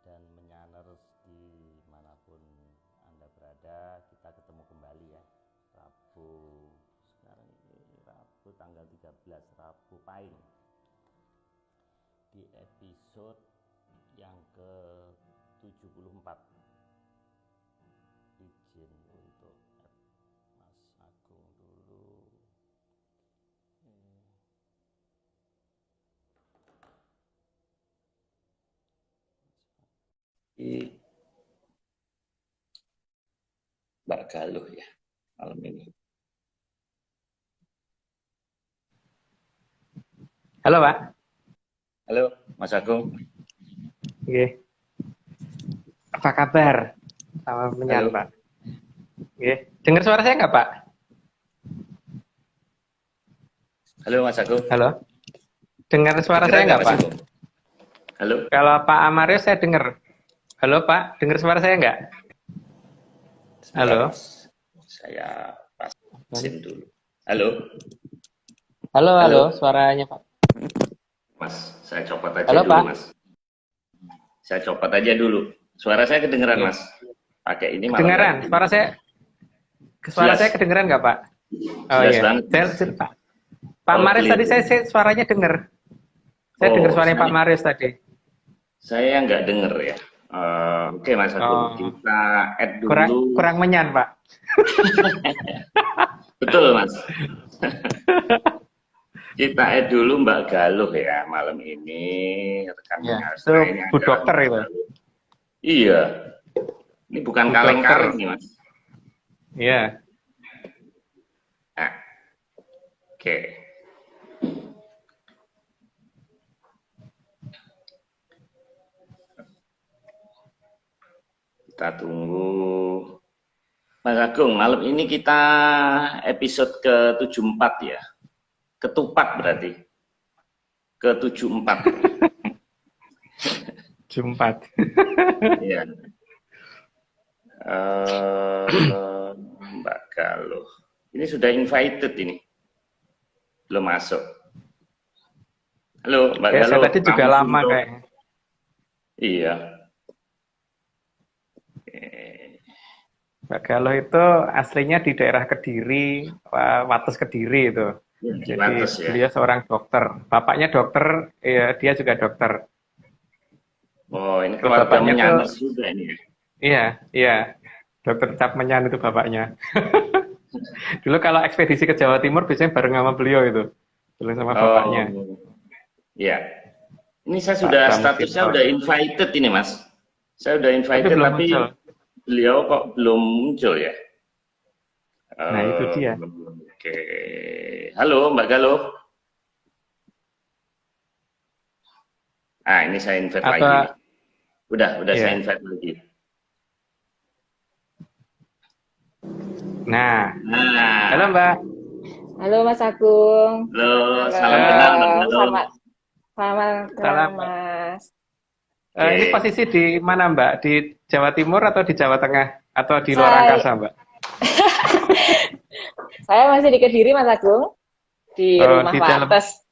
dan menyaners dimanapun Anda berada. Kita ketemu kembali ya, Rabu, sekarang ini Rabu tanggal 13, Rabu Pahing, di episode yang ke-74. Izin untuk Mas Agung dulu. Mbak Galuh ya malam ini. Halo Pak. Halo Mas Agung. Oke. Apa kabar? Sama menyan Pak. Oke. Dengar suara saya nggak Pak? Halo Mas Agung. Halo. Dengar suara saya nggak Pak? Agung? Halo. Kalau Pak Amarius saya dengar. Halo Pak, dengar suara saya nggak? Halo. Saya pasin dulu. Halo. Halo, suaranya Pak. Mas, saya copot aja Halo, dulu Pak. Mas. Saya copot aja dulu. Suara saya kedengeran Mas? Pakai ini malah. Kedengeran. Suara saya kedengeran nggak Pak? Oh Jelas iya. banget. Pak Marius tadi saya suaranya dengar. Saya dengar suaranya Pak Marius tadi. Saya nggak denger ya. Oke Mas Agung, kita add dulu. Kurang menyan Pak. Betul Mas. Kita add dulu Mbak Galuh ya malam ini. Ya, itu Bu Dokter itu. Iya. Ini bukan kaleng-kaleng nih Mas. Iya. Nah, oke. Kita tunggu. Mas Agung, malam ini kita episode ke-74 ya. Ketupat berarti. Ke-74. Jumpat. Iya. Mbak Galuh. Ini sudah invited ini. Belum masuk. Halo, Mbak Galuh. Saya tadi juga lama kayaknya. Iya. Mbak Galuh itu aslinya di daerah Kediri, Wates Kediri itu. Jadi Wates, ya? beliau seorang dokter. Bapaknya dokter, ya, dia juga dokter. Oh, ini keluarga menyanyi juga ini. Iya. Dokter Cap Menyan itu bapaknya. Dulu kalau ekspedisi ke Jawa Timur biasanya bareng sama beliau itu. Dulu sama bapaknya. Iya. Ini saya sudah statusnya udah invited ini, Mas. Saya udah invited tapi beliau kok belum muncul ya? Nah, itu dia. Oke. Halo, Mbak Galuh. Ah, ini saya invite lagi. Udah saya invite lagi. Nah. Halo, Mbak. Halo, Mas Agung. Halo, salam kenal, Mbak Galuh. Selamat kenal, Mas. Ini posisi di mana, Mbak? Di Jawa Timur atau di Jawa Tengah? Atau di luar angkasa, Mbak? Saya masih di Kediri, Mas Agung. Di rumah Wates.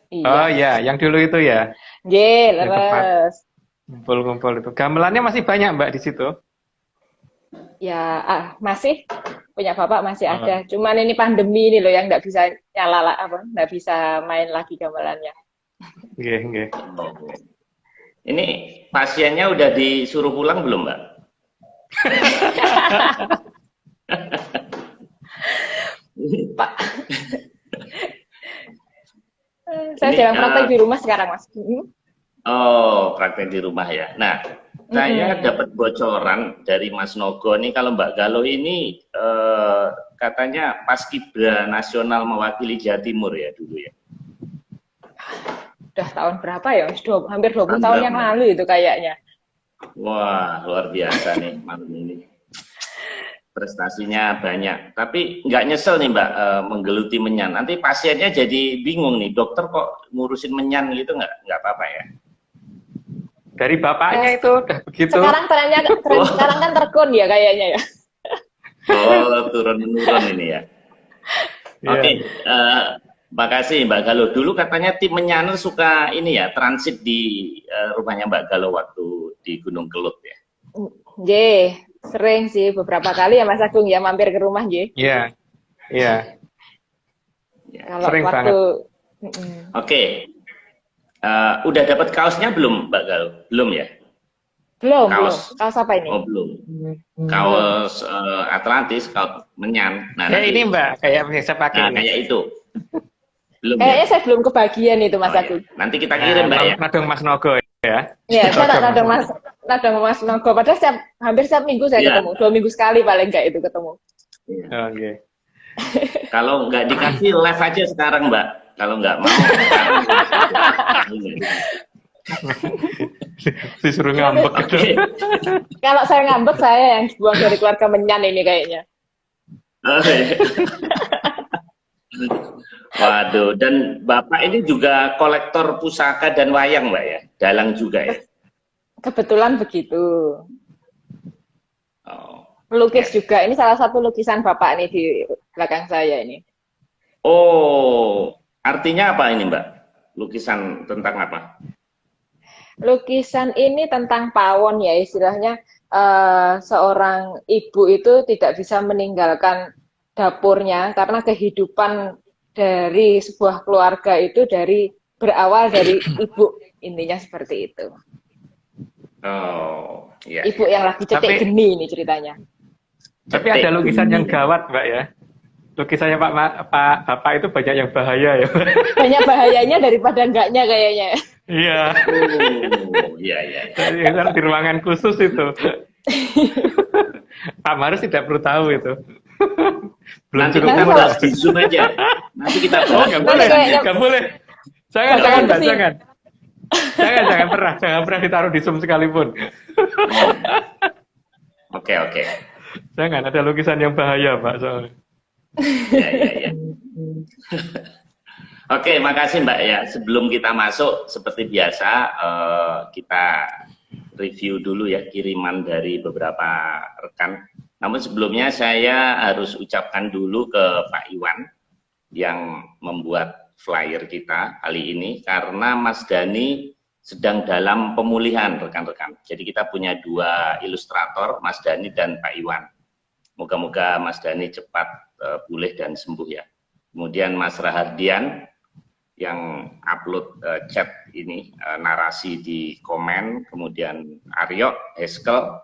Iya. Oh iya, yang dulu itu ya? Iya, leres. Ngumpul-ngumpul itu. Gamelannya masih banyak, Mbak, di situ? Ya, masih. Punya Bapak masih ada. Cuman ini pandemi ini loh yang nggak bisa nggak bisa main lagi gamelannya. Nggih. Ini pasiennya udah disuruh pulang belum, Mbak? Pak. Saya sedang praktek di rumah sekarang, Mas. Oh, praktek di rumah ya. Nah, saya dapat bocoran dari Mas Nogo nih kalau Mbak Galuh ini katanya paskibra nasional mewakili Jawa Timur ya dulu ya. Udah tahun berapa ya? Hampir 20 tahun yang lalu itu kayaknya. Wah, luar biasa nih malam ini. Prestasinya banyak. Tapi nggak nyesel nih Mbak menggeluti menyan. Nanti pasiennya jadi bingung nih, dokter kok ngurusin menyan gitu nggak apa-apa ya? Dari bapaknya itu udah begitu. Sekarang sekarang kan terkon ya kayaknya ya. Oh, turun-menurun ini ya. Oke, makasih Mbak Galuh. Dulu katanya tim menyanyi suka ini ya, transit di rumahnya Mbak Galuh waktu di di Gunung Kelut ya. J, sering sih beberapa kali ya Mas Agung ya mampir ke rumah J. Iya, iya. Ya. Kalau Sering waktu banget. Oke. Udah dapat kaosnya belum, Mbak Gal? Belum ya? belum. Kaos. Kaos apa ini? Oh, belum. Kaos Atlantis, kaos menyan. Nah, Ya nanti, ini Mbak, kayak yang saya pakai nah, ini. kayak itu. Belum Kayaknya ya? saya belum kebagian itu Mas Oh, ya. Agung. Nanti kita kirim, Mbak ya. Nadong Mas Nogo ya. Iya, saya tak nadang Mas Nogo. Padahal hampir setiap minggu saya Iya. ketemu. 2 minggu sekali paling nggak itu ketemu. Oke. Kalau nggak dikasih live aja sekarang, Mbak. Kalau nggak mau, Disuruh ngambek gitu. Oke. Kalau saya ngambek, saya yang dibuang dari keluarga menyan ini kayaknya. Oh, iya. Waduh, dan Bapak ini juga kolektor pusaka dan wayang, Mbak ya? Dalang juga ya? Kebetulan begitu. Oh. Pelukis juga. Ini salah satu lukisan Bapak nih di belakang saya ini. Oh, artinya apa ini, Mbak? Lukisan tentang apa? Lukisan ini tentang pawon ya, istilahnya seorang ibu itu tidak bisa meninggalkan dapurnya karena kehidupan dari sebuah keluarga itu berawal dari ibu, intinya seperti itu. Oh, iya. Ibu yang lagi cetek Tapi- geni ini ceritanya. Tapi ada lukisan yang gawat Mbak ya. Lukisannya Bapak itu banyak yang bahaya ya. Banyak bahayanya daripada enggaknya kayaknya. Iya. Oh, iya. Di ruangan khusus itu. Pak Marus tidak perlu tahu itu. Belum Nanti cukup kita umur. bahas di Zoom aja. Nanti kita Oh, bahas. nggak Nanti boleh, kayaknya- nggak boleh. Jangan, Jangan Mbak, sih. jangan. Jangan pernah ditaruh di Zoom sekalipun. Oke. Jangan, ada lukisan yang bahaya, Pak, soalnya. Ya. Oke, makasih Mbak ya. Sebelum kita masuk, seperti biasa, kita review dulu ya kiriman dari beberapa rekan. Namun sebelumnya saya harus ucapkan dulu ke Pak Iwan yang membuat flyer kita kali ini, karena Mas Dani sedang dalam pemulihan rekan-rekan. Jadi kita punya 2 ilustrator, Mas Dani dan Pak Iwan. Moga-moga Mas Dani cepat pulih dan sembuh ya. Kemudian Mas Rahardian yang upload chat ini, narasi di komen, kemudian Aryo, Eskel,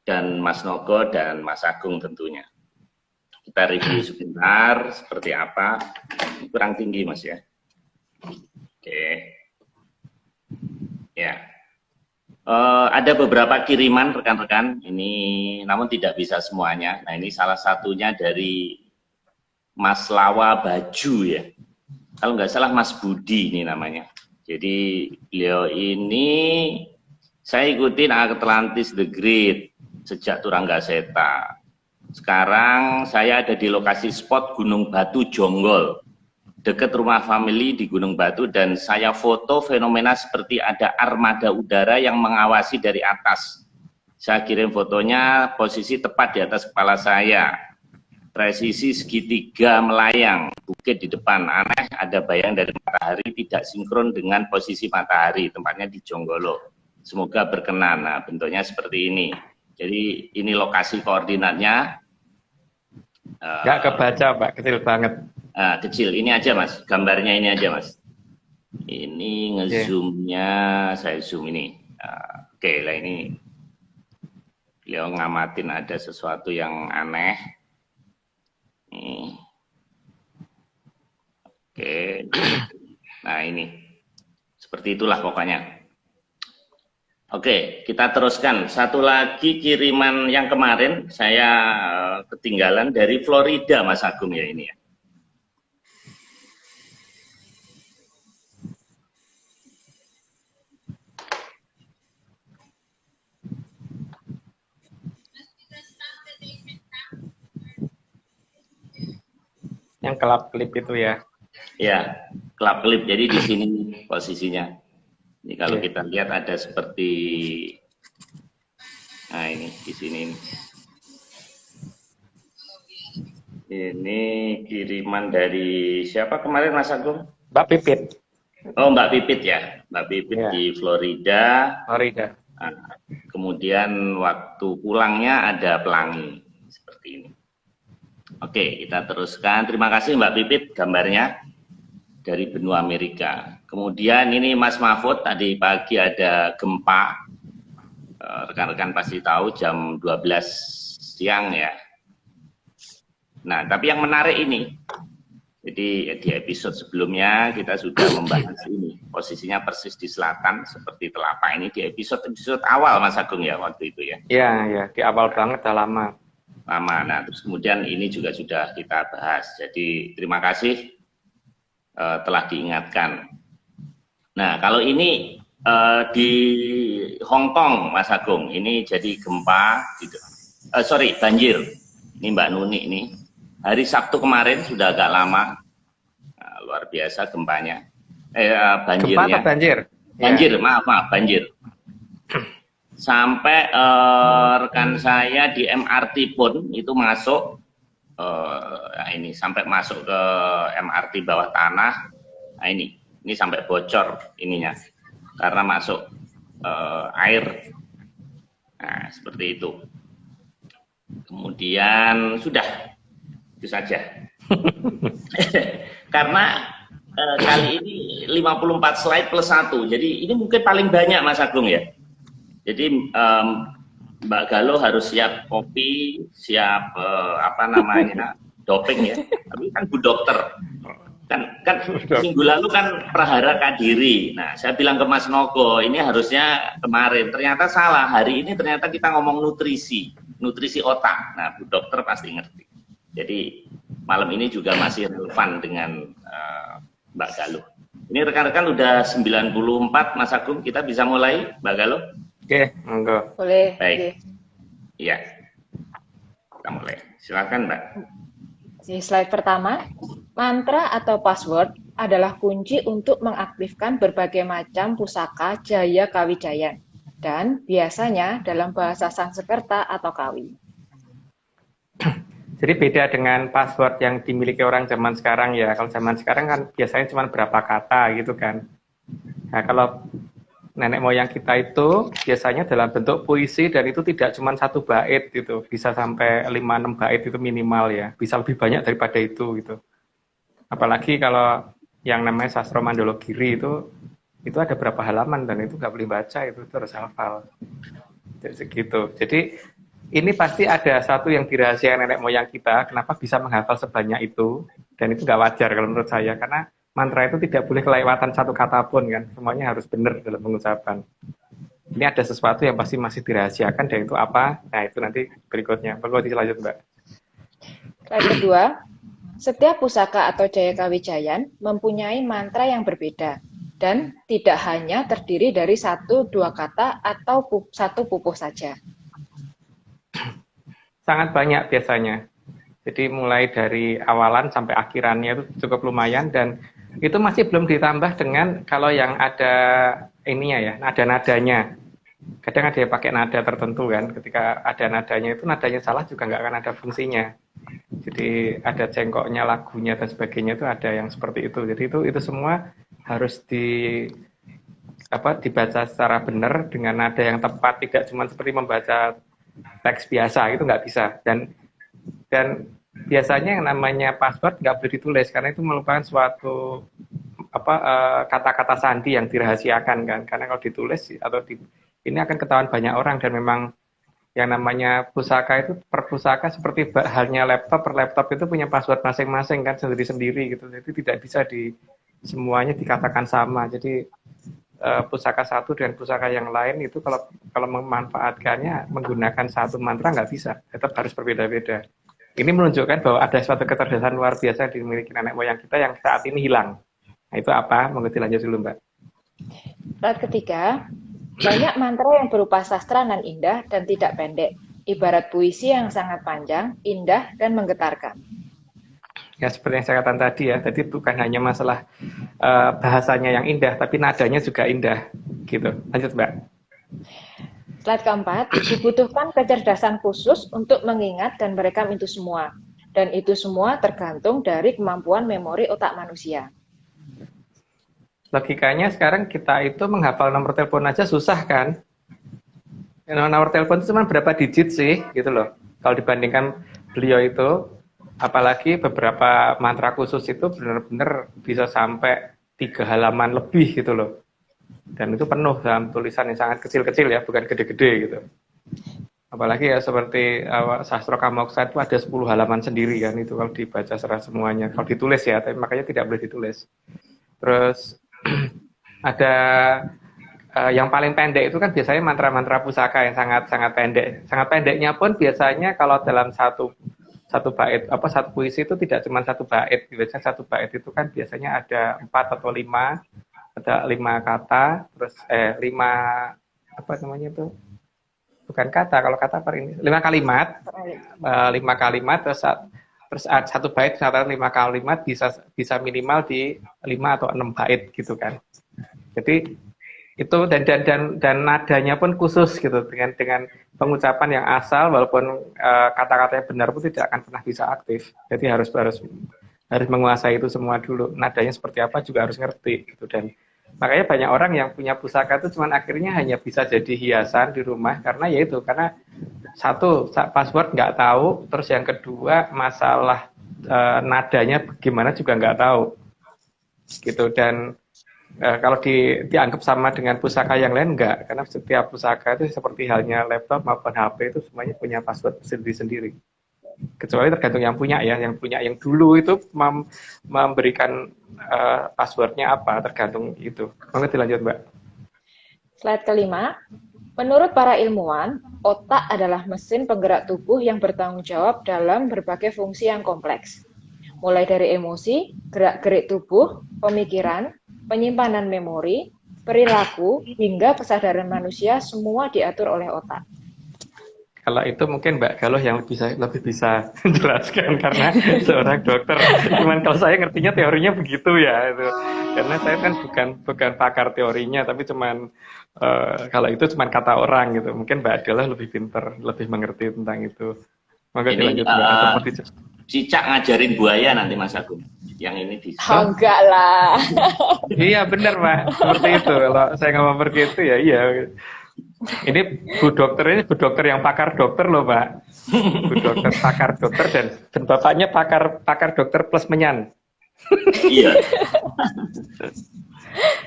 dan Mas Nogo, dan Mas Agung tentunya. Kita review sebentar, seperti apa. Kurang tinggi Mas ya. Oke. Ya. Ada beberapa kiriman rekan-rekan, ini namun tidak bisa semuanya. Nah ini salah satunya dari Mas Lawa Baju ya. Kalau nggak salah Mas Budi ini namanya. Jadi beliau ini saya ikutin Atlantis the Great sejak Turanggaseta. Sekarang saya ada di lokasi spot Gunung Batu Jonggol, dekat rumah family di Gunung Batu, dan saya foto fenomena seperti ada armada udara yang mengawasi dari atas. Saya kirim fotonya, posisi tepat di atas kepala saya. Presisi segitiga melayang, bukit di depan. Aneh, ada bayang dari matahari tidak sinkron dengan posisi matahari, tempatnya di Jonggolo. Semoga berkenan. Nah, bentuknya seperti ini. Jadi ini lokasi koordinatnya. Nggak kebaca, Pak, kecil banget. Kecil, ini aja Mas, gambarnya ini aja Mas. Ini ngezoomnya, saya zoom ini. Oke, lah ini beliau ngamatin ada sesuatu yang aneh. Oke, nah ini seperti itulah pokoknya. Oke, kita teruskan. Satu lagi kiriman yang kemarin saya ketinggalan dari Florida, Mas Agung ya ini ya. Yang kelap-kelip itu ya. Ya, kelap-kelip. Jadi di sini posisinya. Ini kalau kita lihat ada seperti, nah ini di sini. Ini kiriman dari siapa kemarin Mas Agung? Mbak Pipit. Oh Mbak Pipit ya, Mbak Pipit di Florida. Florida. Nah, kemudian waktu pulangnya ada pelangi seperti ini. Oke, kita teruskan. Terima kasih Mbak Pipit gambarnya dari benua Amerika. Kemudian ini Mas Mahfud, tadi pagi ada gempa. Rekan-rekan pasti tahu jam 12 siang ya. Nah, tapi yang menarik ini, jadi di episode sebelumnya kita sudah membahas ini, posisinya persis di selatan seperti telapak ini di episode awal Mas Agung ya waktu itu ya. Iya, ya, di awal banget, dah lama. Lama. Nah, terus kemudian ini juga sudah kita bahas. Jadi terima kasih telah diingatkan. Nah, kalau ini di Hong Kong Mas Agung, ini jadi gempa, gitu. Banjir. Ini Mbak Nuni ini. Hari Sabtu kemarin sudah agak lama, nah, luar biasa gempanya, banjirnya. Gempa atau banjir? Banjir, maaf, banjir. Sampai rekan saya di MRT pun itu masuk, ini sampai masuk ke MRT bawah tanah. Nah ini sampai bocor ininya, karena masuk air. Nah seperti itu. Kemudian sudah. Itu saja. Karena kali ini 54 slide plus 1. Jadi ini mungkin paling banyak Mas Agung ya. Jadi Mbak Galo harus siap kopi, siap doping ya. Tapi kan Bu Dokter. Kan minggu lalu kan Prahara Kadiri. Nah, saya bilang ke Mas Nogo, ini harusnya kemarin. Ternyata salah. Hari ini ternyata kita ngomong nutrisi otak. Nah, Bu Dokter pasti ngerti. Jadi malam ini juga masih relevan dengan Mbak Galo. Ini rekan-rekan udah 94 Mas Agung, kita bisa mulai Mbak Galo? Oke, monggo. Boleh. Baik. Iya. Kita mulai. Silakan Mbak. Di slide pertama, mantra atau password adalah kunci untuk mengaktifkan berbagai macam pusaka Jaya Kawijayan dan biasanya dalam bahasa Sanskerta atau Kawi. Jadi beda dengan password yang dimiliki orang zaman sekarang ya. Kalau zaman sekarang kan biasanya cuma berapa kata gitu kan. Nah kalau nenek moyang kita itu biasanya dalam bentuk puisi dan itu tidak cuma 1 bait gitu. Bisa sampai 5-6 bait itu minimal ya. Bisa lebih banyak daripada itu gitu. Apalagi kalau yang namanya Sastra Mandala Giri itu ada berapa halaman dan itu nggak boleh baca, itu harus hafal. Jadi segitu. Jadi ini pasti ada satu yang dirahasiakan nenek moyang kita, kenapa bisa menghafal sebanyak itu, dan itu nggak wajar kalau menurut saya, karena mantra itu tidak boleh kelewatan 1 kata pun kan, semuanya harus benar dalam pengucapan. Ini ada sesuatu yang pasti masih dirahasiakan, dan itu apa? Nah itu nanti berikutnya. Perlu dilanjut Mbak. Slide kedua, setiap pusaka atau Jaya Kawijayan mempunyai mantra yang berbeda, dan tidak hanya terdiri dari 1-2 kata atau 1 pupuh saja. Sangat banyak biasanya. Jadi mulai dari awalan sampai akhirannya itu cukup lumayan dan itu masih belum ditambah dengan kalau yang ada ininya ya, nada-nadanya. Kadang ada yang pakai nada tertentu kan, ketika ada nadanya itu nadanya salah juga nggak akan ada fungsinya. Jadi ada cengkoknya lagunya dan sebagainya itu ada yang seperti itu. Jadi itu semua harus dibaca secara benar dengan nada yang tepat, tidak cuma seperti membaca teks biasa, itu nggak bisa. Dan biasanya yang namanya password nggak boleh ditulis karena itu merupakan suatu kata-kata sandi yang dirahasiakan kan. Karena kalau ditulis ini akan ketahuan banyak orang dan memang yang namanya pusaka itu per pusaka seperti halnya laptop, per laptop itu punya password masing-masing kan, sendiri-sendiri gitu. Jadi tidak bisa semuanya dikatakan sama. Jadi pusaka satu dan pusaka yang lain itu kalau memanfaatkannya menggunakan satu mantra nggak bisa, tetap harus berbeda-beda. Ini menunjukkan bahwa ada suatu kecerdasan luar biasa yang dimiliki nenek moyang kita yang saat ini hilang. Nah itu apa? Monggo dilanjut dulu Mbak. Slide ketiga, banyak mantra yang berupa sastra nan indah dan tidak pendek, ibarat puisi yang sangat panjang, indah, dan menggetarkan. Ya seperti yang saya katakan tadi ya, jadi bukan hanya masalah bahasanya yang indah, tapi nadanya juga indah, gitu. Lanjut Mbak. Slide keempat, dibutuhkan kecerdasan khusus untuk mengingat dan merekam itu semua. Dan itu semua tergantung dari kemampuan memori otak manusia. Logikanya sekarang kita itu menghafal nomor telepon aja susah kan? nomor telepon itu cuma berapa digit sih gitu loh. Kalau dibandingkan beliau itu, apalagi beberapa mantra khusus itu benar-benar bisa sampai 3 halaman lebih gitu loh. Dan itu penuh dalam tulisan yang sangat kecil-kecil ya, bukan gede-gede gitu. Apalagi ya seperti Sastro Kamoksa itu ada 10 halaman sendiri kan, itu kalau dibaca secara semuanya. Kalau ditulis ya, tapi makanya tidak boleh ditulis. Terus ada yang paling pendek itu kan biasanya mantra-mantra pusaka yang sangat-sangat pendek. Sangat pendeknya pun biasanya kalau dalam satu bait, satu puisi itu tidak cuma satu bait. Biasanya satu bait itu kan biasanya ada 4 atau 5, ada 5 kata, terus 5 apa namanya itu? Bukan kata, kalau kata apa ini? 5 kalimat, 5 kalimat, terus satu bait, 5 kalimat bisa minimal di 5 atau 6 bait gitu kan. Jadi itu dan nadanya pun khusus gitu, dengan pengucapan yang asal, walaupun kata-kata yang benar pun tidak akan pernah bisa aktif. Jadi harus menguasai itu semua dulu. Nadanya seperti apa juga harus ngerti gitu. Dan makanya banyak orang yang punya pusaka itu cuman akhirnya hanya bisa jadi hiasan di rumah karena satu password nggak tahu, terus yang kedua masalah nadanya bagaimana juga nggak tahu gitu. Dan kalau dianggap sama dengan pusaka yang lain enggak, karena setiap pusaka itu seperti halnya laptop maupun HP itu semuanya punya password sendiri-sendiri. Kecuali tergantung yang punya ya, yang dulu itu memberikan passwordnya apa, tergantung itu. Monggo dilanjut, Mbak. Slide kelima, menurut para ilmuwan, otak adalah mesin penggerak tubuh yang bertanggung jawab dalam berbagai fungsi yang kompleks. Mulai dari emosi, gerak-gerik tubuh, pemikiran, penyimpanan memori, perilaku, hingga kesadaran manusia semua diatur oleh otak. Kalau itu mungkin Mbak Galuh yang lebih bisa jelaskan karena seorang dokter. Cuman kalau saya ngertinya teorinya begitu ya itu. Karena saya kan bukan pakar teorinya, tapi kalau itu cuman kata orang gitu. Mungkin Mbak Galuh lebih pinter, lebih mengerti tentang itu. Maka dilanjut Mbak. Cicak ngajarin buaya nanti Mas Agung. Yang ini di. Oh, enggak lah. Iya benar Pak, seperti itu. Kalau saya ngomong begitu ya iya. Ini Bu dokter yang pakar dokter loh Pak. Bu dokter pakar dokter dan bapaknya pakar dokter plus menyan. Iya.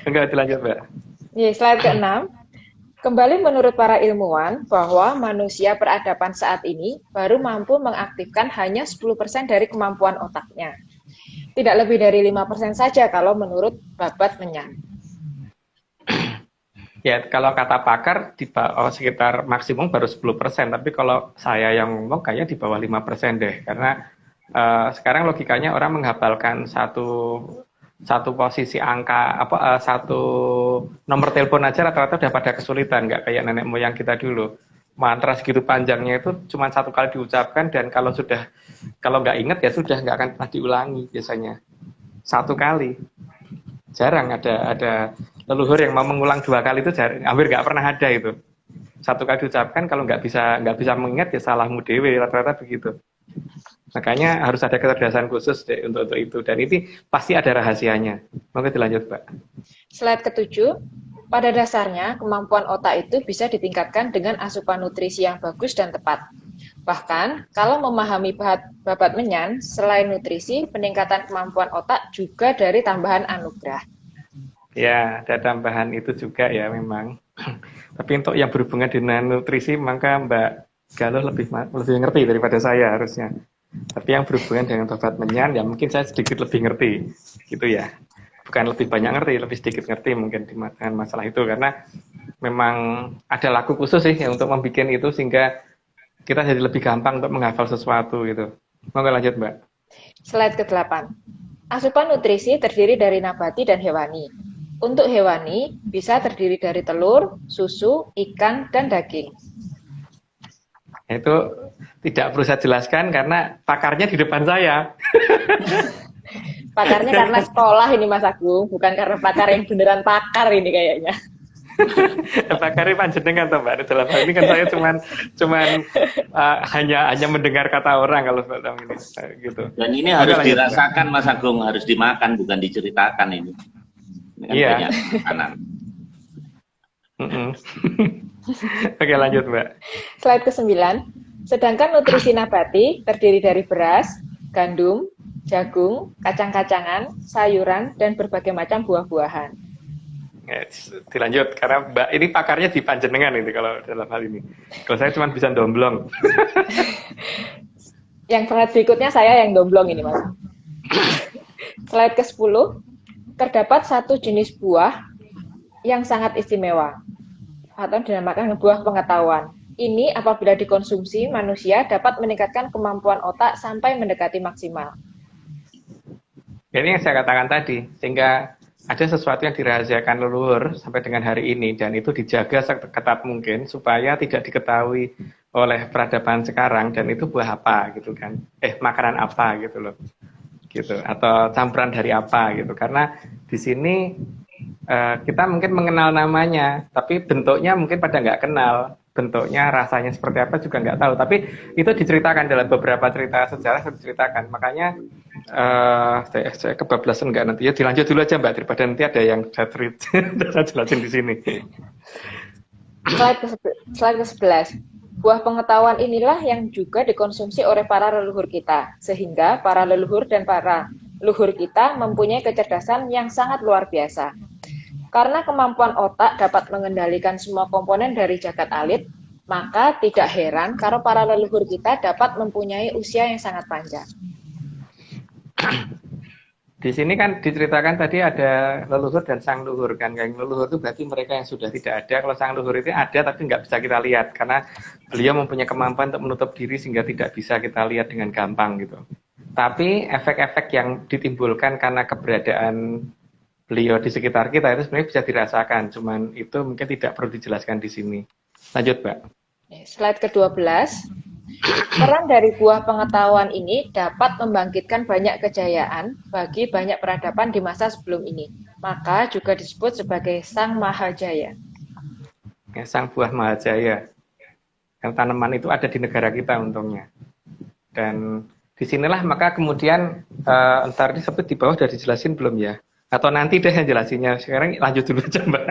Enggak dilanjut Mbak. Nih, slide ke-6. Kembali menurut para ilmuwan bahwa manusia peradaban saat ini baru mampu mengaktifkan hanya 10% dari kemampuan otaknya. Tidak lebih dari 5% saja kalau menurut Babat Menyan. Ya, kalau kata pakar di bawah sekitar maksimum baru 10%, tapi kalau saya yang ngomong kayaknya di bawah 5% deh. Karena sekarang logikanya orang menghafalkan satu posisi angka, satu nomor telepon aja rata-rata udah pada kesulitan, nggak kayak nenek moyang kita dulu. Mantra segitu panjangnya itu cuma satu kali diucapkan, dan kalau nggak inget ya sudah nggak akan pernah diulangi biasanya. Satu kali. Jarang ada leluhur yang mau mengulang 2 kali itu hampir nggak pernah ada itu. Satu kali diucapkan, kalau nggak bisa mengingat ya salahmu dewe, rata-rata begitu. Makanya harus ada kecerdasan khusus deh untuk itu, dan ini pasti ada rahasianya. Monggo dilanjut, Pak. Slide ke-7, pada dasarnya kemampuan otak itu bisa ditingkatkan dengan asupan nutrisi yang bagus dan tepat. Bahkan, kalau memahami Babat Menyan, selain nutrisi, peningkatan kemampuan otak juga dari tambahan anugerah. Ya, ada tambahan itu juga ya memang. Tapi untuk yang berhubungan dengan nutrisi, maka Mbak Galuh lebih ngerti daripada saya harusnya. Tapi yang berhubungan dengan Babat Menyan, ya mungkin saya sedikit lebih ngerti, gitu ya. Bukan lebih banyak ngerti, lebih sedikit ngerti mungkin dengan masalah itu, karena memang ada laku khusus sih ya, untuk membuat itu sehingga kita jadi lebih gampang untuk menghafal sesuatu gitu. Monggo lanjut Mbak. Slide ke-8. Asupan nutrisi terdiri dari nabati dan hewani. Untuk hewani bisa terdiri dari telur, susu, ikan, dan daging. Itu tidak perlu saya jelaskan karena pakarnya di depan saya. Pakarnya karena sekolah ini Mas Agung, bukan karena pakar yang beneran pakar ini kayaknya. Pakar panjenengan toh Mbak. Dalam hal ini kan saya cuman hanya mendengar kata orang kalau dalam ini gitu. Dan ini harus dirasakan Mas Agung, harus dimakan bukan diceritakan ini. Iya. Banyak makanan. Oke, lanjut, Mbak. Slide ke-9. Sedangkan nutrisi nabati terdiri dari beras, gandum, jagung, kacang-kacangan, sayuran, dan berbagai macam buah-buahan. Dilanjut, karena Mbak ini pakarnya di panjenengan itu kalau dalam hal ini. Kalau saya cuma bisa domblong. Yang slide berikutnya saya yang domblong ini, Mas. Slide ke-10. Terdapat satu jenis buah yang sangat istimewa atau dinamakan buah pengetahuan. Ini apabila dikonsumsi, manusia dapat meningkatkan kemampuan otak sampai mendekati maksimal. Ini yang saya katakan tadi, sehingga ada sesuatu yang dirahasiakan leluhur sampai dengan hari ini, dan itu dijaga seketat mungkin supaya tidak diketahui oleh peradaban sekarang, dan itu buah apa gitu kan, makanan apa gitu loh, gitu, atau campuran dari apa gitu, karena di sini kita mungkin mengenal namanya, tapi bentuknya mungkin pada nggak kenal. Bentuknya, rasanya seperti apa juga nggak tahu. Tapi itu diceritakan dalam beberapa cerita sejarah, diceritakan. Makanya saya kebablasan nggak nanti. Ya dilanjut dulu aja Mbak, daripada nanti ada yang saya jelasin di sini. Slide ke-11. Buah pengetahuan inilah yang juga dikonsumsi oleh para leluhur kita. Sehingga para leluhur dan para leluhur kita mempunyai kecerdasan yang sangat luar biasa. Karena kemampuan otak dapat mengendalikan semua komponen dari jagat alit, maka tidak heran kalau para leluhur kita dapat mempunyai usia yang sangat panjang. Di sini kan diceritakan tadi ada leluhur dan sang leluhur kan. Yang leluhur itu berarti mereka yang sudah tidak ada. Kalau sang leluhur itu ada tapi nggak bisa kita lihat karena beliau mempunyai kemampuan untuk menutup diri sehingga tidak bisa kita lihat dengan gampang gitu. Tapi efek-efek yang ditimbulkan karena keberadaan beliau di sekitar kita itu sebenarnya bisa dirasakan, cuman itu mungkin tidak perlu dijelaskan di sini. Lanjut, Mbak. Slide ke-12. Peran dari buah pengetahuan ini dapat membangkitkan banyak kejayaan bagi banyak peradaban di masa sebelum ini. Maka juga disebut sebagai Sang Mahajaya. Ya, Sang Buah Mahajaya. Yang tanaman itu ada di negara kita untungnya. Dan disinilah maka kemudian entar disebut di bawah sudah dijelasin belum ya? Atau nanti deh yang jelasinnya. Sekarang lanjut dulu aja Mbak.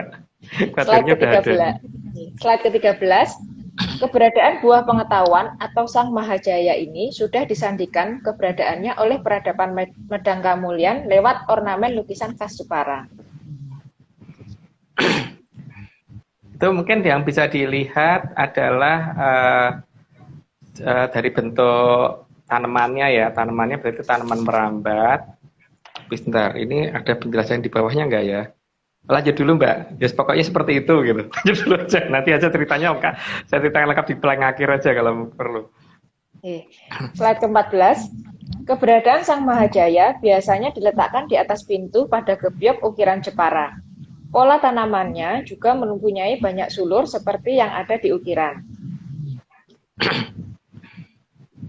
Slide ke-13. Keberadaan buah pengetahuan atau Sang Mahajaya ini sudah disandikan keberadaannya oleh peradaban Medang Kamulyan lewat ornamen lukisan khas Jepara. Itu mungkin yang bisa dilihat adalah dari bentuk tanamannya ya. Tanamannya berarti tanaman merambat. Bentar, ini ada penjelasan di bawahnya enggak ya? Lanjut dulu Mbak, ya pokoknya seperti itu gitu. Lanjut dulu aja, nanti aja ceritanya saya ceritakan lengkap di paling akhir aja kalau perlu. Slide ke-14. Keberadaan Sang Mahajaya biasanya diletakkan di atas pintu pada gebyok ukiran Jepara. Pola tanamannya juga mempunyai banyak sulur seperti yang ada di ukiran.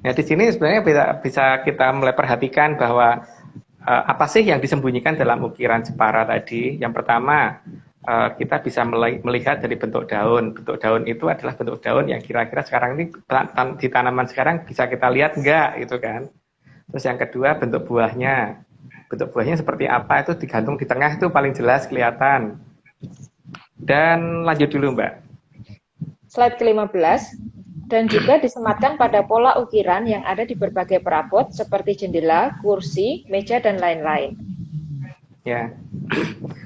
Ya di sini sebenarnya bisa kita mulai perhatikan bahwa apa sih yang disembunyikan dalam ukiran Jepara tadi? Yang pertama, kita bisa melihat dari bentuk daun. Bentuk daun itu adalah bentuk daun yang kira-kira sekarang ini di tanaman sekarang bisa kita lihat enggak, gitu kan? Terus yang kedua, bentuk buahnya. Bentuk buahnya seperti apa itu digantung di tengah itu paling jelas kelihatan. Dan lanjut dulu Mbak. Slide ke-15. Dan juga disematkan pada pola ukiran yang ada di berbagai perabot seperti jendela, kursi, meja, dan lain-lain. Ya,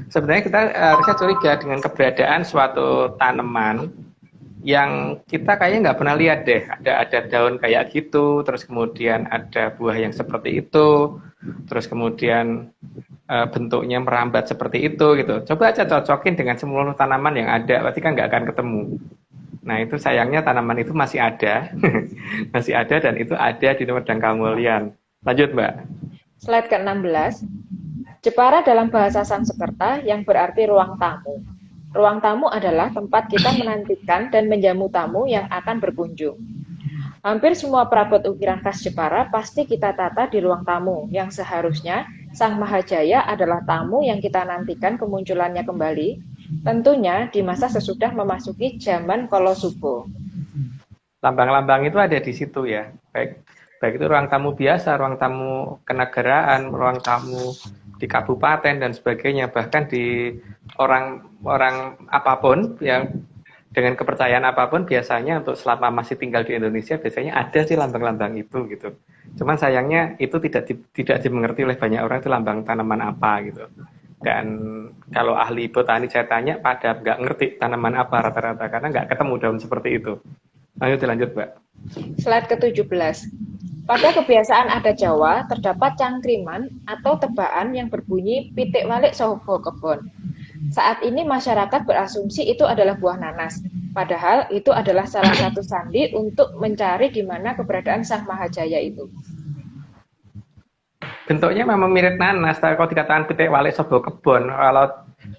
sebenarnya kita harusnya curiga dengan keberadaan suatu tanaman yang kita kayaknya nggak pernah lihat deh. Ada daun kayak gitu, terus kemudian ada buah yang seperti itu, terus kemudian bentuknya merambat seperti itu gitu. Coba aja cocokin dengan seluruh tanaman yang ada, berarti kan nggak akan ketemu. Nah itu sayangnya tanaman itu masih ada, masih ada dan itu ada di Medang Kamulyan. Lanjut Mbak. Slide ke-16. Jepara dalam bahasa Sanskerta yang berarti ruang tamu. Ruang tamu adalah tempat kita menantikan dan menjamu tamu yang akan berkunjung. Hampir semua perabot ukiran khas Jepara pasti kita tata di ruang tamu, yang seharusnya Sang Mahajaya adalah tamu yang kita nantikan kemunculannya kembali, tentunya di masa sesudah memasuki zaman Kolosubo. Lambang-lambang itu ada di situ ya, baik itu ruang tamu biasa, ruang tamu kenegaraan, ruang tamu di kabupaten dan sebagainya, bahkan di orang apapun yang dengan kepercayaan apapun biasanya untuk selama masih tinggal di Indonesia biasanya ada sih lambang-lambang itu gitu. Cuman sayangnya itu tidak dimengerti oleh banyak orang itu lambang tanaman apa gitu. Dan kalau ahli botani saya tanya pada nggak ngerti tanaman apa rata-rata karena nggak ketemu daun seperti itu. Ayo dilanjut, Mbak. Slide ke-17. Pada kebiasaan adat Jawa terdapat cangkriman atau tebaan yang berbunyi pitik walik soho kebon. Saat ini masyarakat berasumsi itu adalah buah nanas. Padahal itu adalah salah satu sandi untuk mencari di mana keberadaan Sang Mahajaya itu. Bentuknya memang mirip nanas, tapi kalau dikatakan pitik walik soho kebon,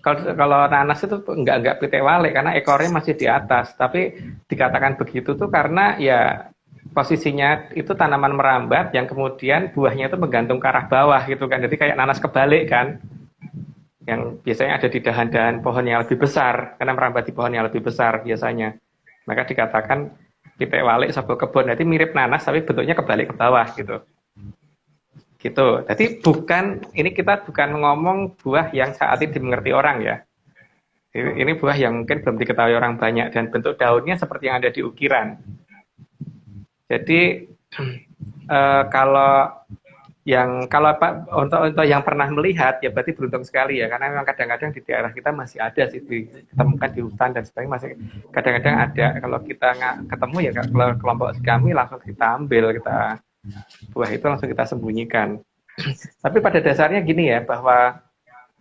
kalau nanas itu enggak pitik walik karena ekornya masih di atas. Tapi dikatakan begitu tuh karena ya posisinya itu tanaman merambat yang kemudian buahnya itu menggantung ke arah bawah gitu kan. Jadi kayak nanas kebalik kan. Yang biasanya ada di dahan-dahan pohon yang lebih besar karena merambat di pohon yang lebih besar biasanya. Maka dikatakan pitik walik soho kebon. Jadi mirip nanas tapi bentuknya kebalik ke bawah gitu. Gitu. Jadi ini kita bukan ngomong buah yang saat ini dimengerti orang ya. Ini buah yang mungkin belum diketahui orang banyak dan bentuk daunnya seperti yang ada di ukiran. Jadi untuk yang pernah melihat ya berarti beruntung sekali ya karena memang kadang-kadang di daerah kita masih ada sih ditemukan di hutan dan sebagainya masih kadang-kadang ada kalau kita nggak ketemu ya kalau kelompok kami langsung kita ambil buah itu langsung kita sembunyikan. Tapi pada dasarnya gini ya bahwa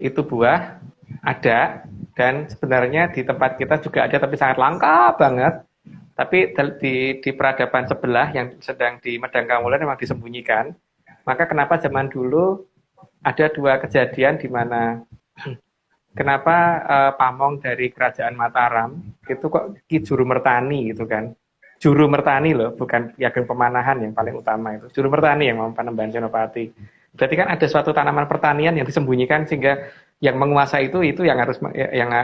itu buah ada dan sebenarnya di tempat kita juga ada tapi sangat langka banget. Tapi di peradaban sebelah yang sedang di Medang Kamulan memang disembunyikan. Maka kenapa zaman dulu ada dua kejadian di mana kenapa pamong dari kerajaan Mataram itu kok Ki Juru Mertani gitu kan. Juru Mertani loh, bukan Ki Ageng Pemanahan yang paling utama itu. Juru Mertani yang mau Panembahan Senopati. Berarti kan ada suatu tanaman pertanian yang disembunyikan sehingga yang menguasai itu yang harus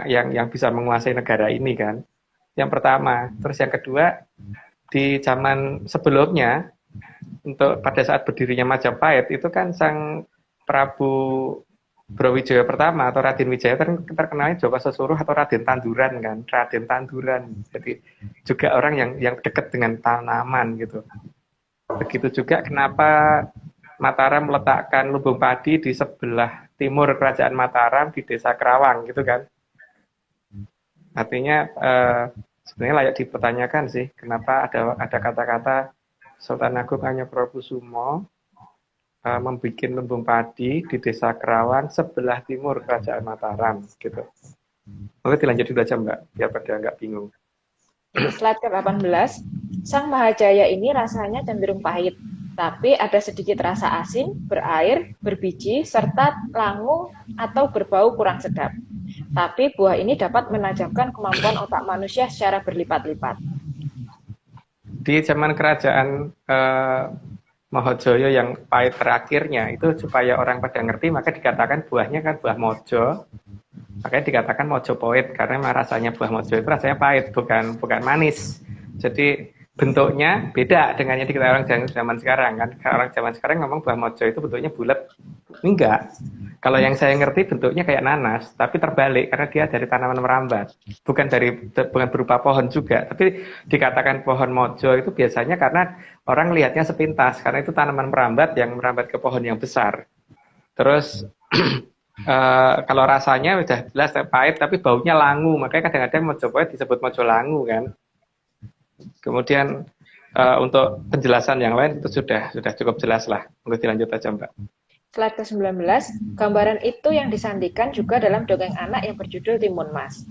yang bisa menguasai negara ini kan. Yang pertama, terus yang kedua di zaman sebelumnya untuk pada saat berdirinya Majapahit itu kan Sang Prabu Brawijaya pertama atau Raden Wijaya terkenalnya Joko Sesuruh atau Raden Tanduran kan, Raden Tanduran. Jadi juga orang yang dekat dengan tanaman gitu. Begitu juga kenapa Mataram meletakkan lumbung padi di sebelah timur kerajaan Mataram di Desa Kerawang gitu kan. Artinya sebenarnya layak dipertanyakan sih kenapa ada kata-kata Sultan Agung Hanyokrokusumo membuat lumbung padi di Desa Kerawang sebelah timur kerajaan Mataram gitu. Oke dilanjut dulu aja Mbak, biar pada nggak bingung. Slide ke-18, Sang Mahajaya ini rasanya cenderung pahit, tapi ada sedikit rasa asin, berair, berbiji, serta langu atau berbau kurang sedap. Tapi buah ini dapat menajamkan kemampuan otak manusia secara berlipat-lipat. Di zaman kerajaan Mahajoyo yang pahit terakhirnya itu supaya orang pada ngerti maka dikatakan buahnya kan buah mojo, makanya dikatakan mojo pahit karena rasanya buah mojo itu rasanya pahit bukan manis. Jadi bentuknya beda dengan yang diketahui orang zaman sekarang kan. Orang zaman sekarang ngomong buah mojo itu bentuknya bulat, enggak. Kalau yang saya ngerti bentuknya kayak nanas, tapi terbalik karena dia dari tanaman merambat, bukan berupa pohon juga. Tapi dikatakan pohon mojo itu biasanya karena orang lihatnya sepintas, karena itu tanaman merambat yang merambat ke pohon yang besar. Terus kalau rasanya sudah jelas pahit, tapi baunya langu, makanya kadang-kadang mojo pahit disebut mojo langu kan. Kemudian untuk penjelasan yang lain itu sudah cukup jelas lah. Mungkin dilanjut aja Mbak. Slide ke-19, gambaran itu yang disandikan juga dalam dongeng anak yang berjudul Timun Mas.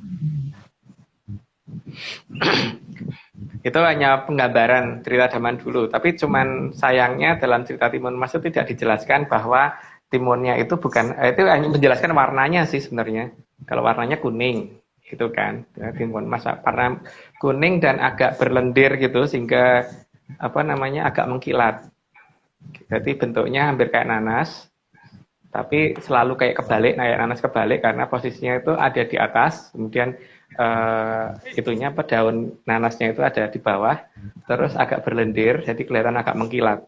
Itu hanya penggambaran cerita zaman dulu, tapi cuman sayangnya dalam cerita Timun Mas itu tidak dijelaskan bahwa timunnya itu bukan, itu hanya menjelaskan warnanya sih sebenarnya. Kalau warnanya kuning, gitu kan, Timun Mas warna kuning dan agak berlendir gitu sehingga agak mengkilat. Jadi bentuknya hampir kayak nanas, tapi selalu kayak kebalik, kayak nanas kebalik karena posisinya itu ada di atas, kemudian daun nanasnya itu ada di bawah, terus agak berlendir, jadi kelihatan agak mengkilat.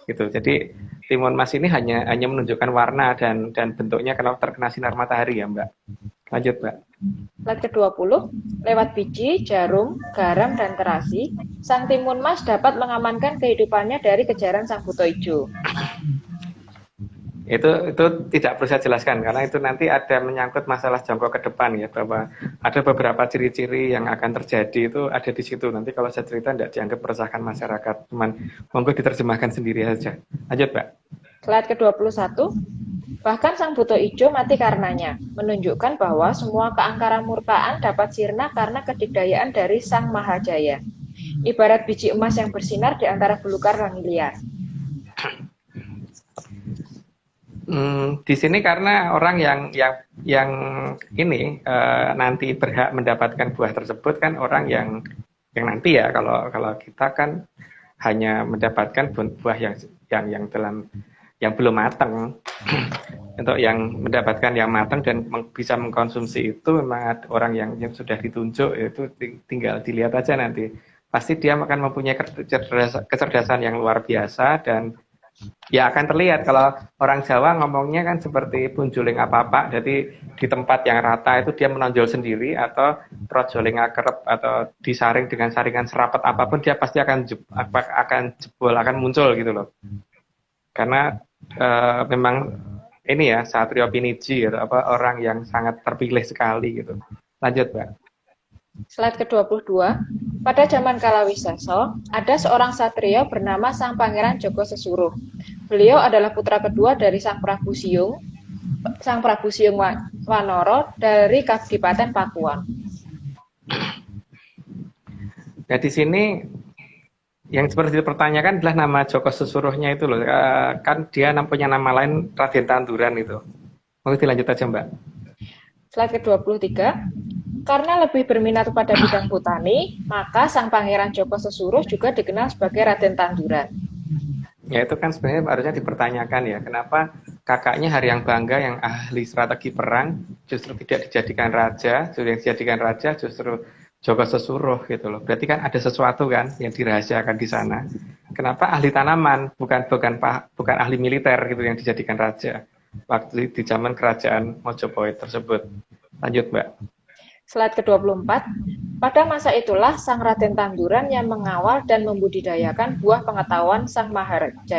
Gitu. Jadi Timun Mas ini hanya menunjukkan warna dan bentuknya kalau terkena sinar matahari ya Mbak. Lanjut Mbak. Slide ke-20, lewat biji, jarum, garam, dan terasi, sang timun mas dapat mengamankan kehidupannya dari kejaran sang buto ijo. Itu tidak perlu saya jelaskan karena itu nanti ada menyangkut masalah jangkau ke depan ya, bahwa ada beberapa ciri-ciri yang akan terjadi itu ada di situ. Nanti kalau saya cerita tidak dianggap meresahkan masyarakat, cuman monggo diterjemahkan sendiri saja. Lanjut, Mbak. Slide ke-21, bahkan sang buto ijo mati karenanya, menunjukkan bahwa semua keangkaran murkaan dapat sirna karena kedikdayaan dari sang mahajaya. Ibarat biji emas yang bersinar di antara belukar langit liar. Di sini karena orang yang ini nanti berhak mendapatkan buah tersebut kan orang yang nanti ya, kalau kita kan hanya mendapatkan buah yang belum matang. Untuk yang mendapatkan yang matang dan bisa mengkonsumsi itu memang orang yang sudah ditunjuk, itu tinggal dilihat aja nanti. Pasti dia akan mempunyai kecerdasan yang luar biasa dan ya akan terlihat. Kalau orang Jawa ngomongnya kan seperti punjuling apa-apa, jadi di tempat yang rata itu dia menonjol sendiri, atau projoling akrep atau disaring dengan saringan serapat apapun dia pasti akan jebol, akan muncul gitu loh. Karena memang ini ya Satrio Piniji gitu, orang yang sangat terpilih sekali gitu. Lanjut, Mbak. Slide ke-22, pada zaman Kalawiseso, ada seorang satrio bernama Sang Pangeran Joko Sesuruh. Beliau adalah putra kedua dari Sang Prabu Siung Wanoro dari Kadipaten Pakuan. Nah, di sini yang seperti dipertanyakan adalah nama Joko Sesuruhnya itu loh. Kan dia punya nama lain Raden Tanduran itu. Mau dilanjut aja, Mbak. Slide ke-23, karena lebih berminat pada bidang botani, maka Sang Pangeran Joko Sesuruh juga dikenal sebagai Raden Tanduran. Ya itu kan sebenarnya harusnya dipertanyakan ya, kenapa kakaknya Haryang Bangga yang ahli strategi perang justru tidak dijadikan raja, yang dijadikan raja justru Joko Sesuruh gitu loh. Berarti kan ada sesuatu kan yang dirahasiakan di sana. Kenapa ahli tanaman bukan ahli militer gitu yang dijadikan raja waktu di zaman kerajaan Mojopahit tersebut. Lanjut, Mbak. Slide ke-24, pada masa itulah Sang Raden Tanduran yang mengawal dan membudidayakan buah pengetahuan Sang Maharaja.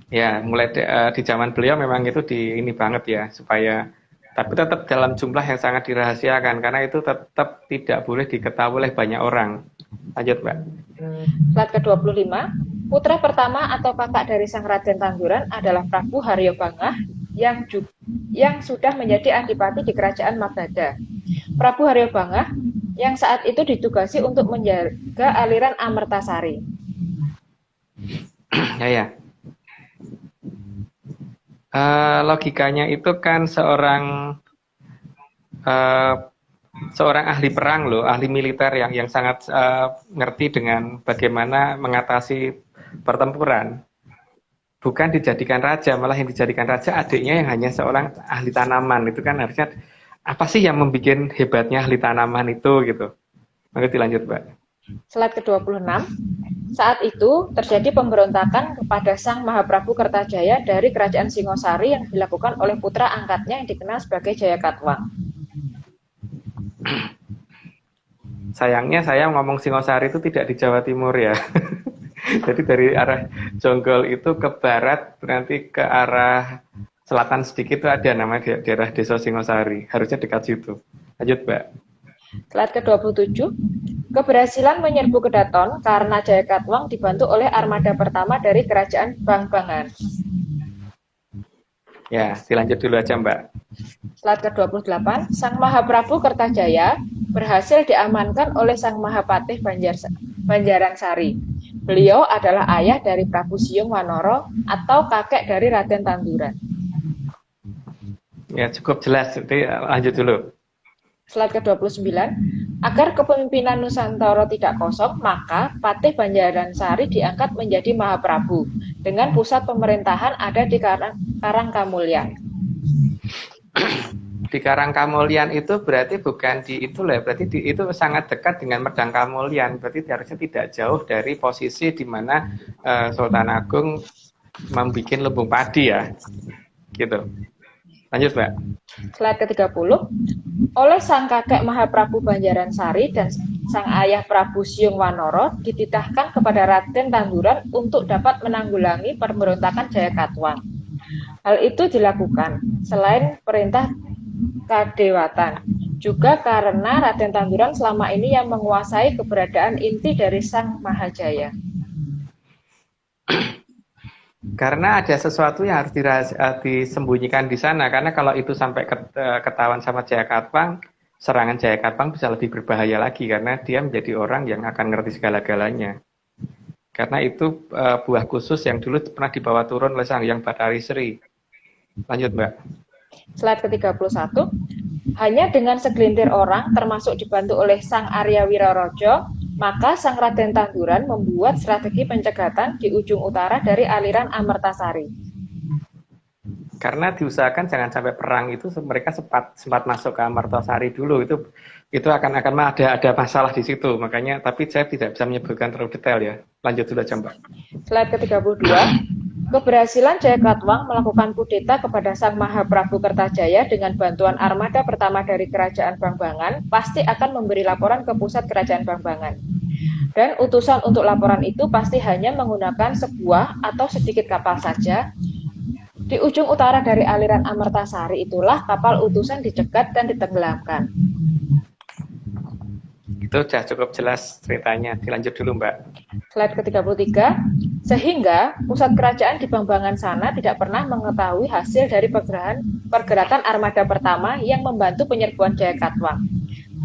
Ya, mulai di zaman beliau memang itu ini banget ya, supaya tapi tetap dalam jumlah yang sangat dirahasiakan karena itu tetap tidak boleh diketahui oleh banyak orang. Lanjut, Mbak. Slide ke-25, putra pertama atau kakak dari Sang Raden Tanduran adalah Prabu Haryo Bangah yang sudah menjadi adipati di kerajaan Magadha. Prabu Haryo Bangah yang saat itu ditugasi untuk menjaga aliran Amertasari. Ya. Logikanya itu kan seorang ahli perang loh, ahli militer yang sangat ngerti dengan bagaimana mengatasi pertempuran. Bukan dijadikan raja, malah yang dijadikan raja adiknya yang hanya seorang ahli tanaman. Itu kan harusnya apa sih yang membuat hebatnya ahli tanaman itu gitu. Maka dilanjut, Mbak. Slide ke-26, saat itu terjadi pemberontakan kepada Sang Mahaprabu Kertajaya dari kerajaan Singosari yang dilakukan oleh putra angkatnya yang dikenal sebagai Jayakatwang. Sayangnya saya ngomong Singosari itu tidak di Jawa Timur ya. Jadi dari arah Jonggol itu ke barat, nanti ke arah selatan sedikit itu ada namanya daerah Desa Singosari. Harusnya dekat situ. Lanjut, Mbak. Slide ke-27, keberhasilan menyerbu Kedaton karena Jayakatwang dibantu oleh armada pertama dari kerajaan Bangbangan. Ya, dilanjut dulu aja, Mbak. Slide ke-28, Sang Mahaprabu Kertajaya berhasil diamankan oleh Sang Mahapatih Banjaransari. Beliau adalah ayah dari Prabu Siung Wanoro atau kakek dari Raden Tanduran. Ya, cukup jelas. Jadi lanjut dulu. Slide ke-29, agar kepemimpinan Nusantara tidak kosong, maka Patih Banjaransari diangkat menjadi Mahaprabu dengan pusat pemerintahan ada di Karangkamulyan. Di Karangkamulyan itu berarti bukan di itu lah, berarti itu sangat dekat dengan Medang Kamulyan, berarti harusnya tidak jauh dari posisi di mana Sultan Agung membuat lumbung padi ya, gitu. Lanjut, Mbak. Slide ke-30. Oleh sang kakek Mahaprabu Banjaransari dan sang ayah Prabu Siung Wanoro dititahkan kepada Raden Tanduran untuk dapat menanggulangi pemberontakan Jayakatwang. Hal itu dilakukan selain perintah kadewatan, juga karena Raden Tanduran selama ini yang menguasai keberadaan inti dari Sang Mahajaya. Karena ada sesuatu yang harus disembunyikan di sana, karena kalau itu sampai ketahuan sama Jayakatwang, serangan Jayakatwang bisa lebih berbahaya lagi, karena dia menjadi orang yang akan ngerti segala-galanya. Karena itu buah khusus yang dulu pernah dibawa turun oleh Sang Hyang Bathari Sri. Lanjut, Mbak. Slide ke-31. Hanya dengan segelintir orang, termasuk dibantu oleh Sang Arya Wiraraja, maka Sang Raden Tanduran membuat strategi pencegatan di ujung utara dari aliran Amertasari. Karena diusahakan jangan sampai perang itu mereka sempat masuk ke Amertasari dulu, itu akan ada masalah di situ, makanya tapi saya tidak bisa menyebutkan terlalu detail ya. Lanjut dulu aja, Mbak. Slide ke-32. Keberhasilan Jayakatwang melakukan kudeta kepada Sang Mahaprabu Kertajaya dengan bantuan armada pertama dari Kerajaan Bangbangan pasti akan memberi laporan ke pusat Kerajaan Bangbangan. Dan utusan untuk laporan itu pasti hanya menggunakan sebuah atau sedikit kapal saja. Di ujung utara dari aliran Amertasari itulah kapal utusan dicegat dan ditenggelamkan. Itu sudah cukup jelas ceritanya. Dilanjut dulu, Mbak. Slide ke-33. Sehingga pusat kerajaan di Bangbangan sana tidak pernah mengetahui hasil dari pergerakan armada pertama yang membantu penyerbuan Jayakatwang.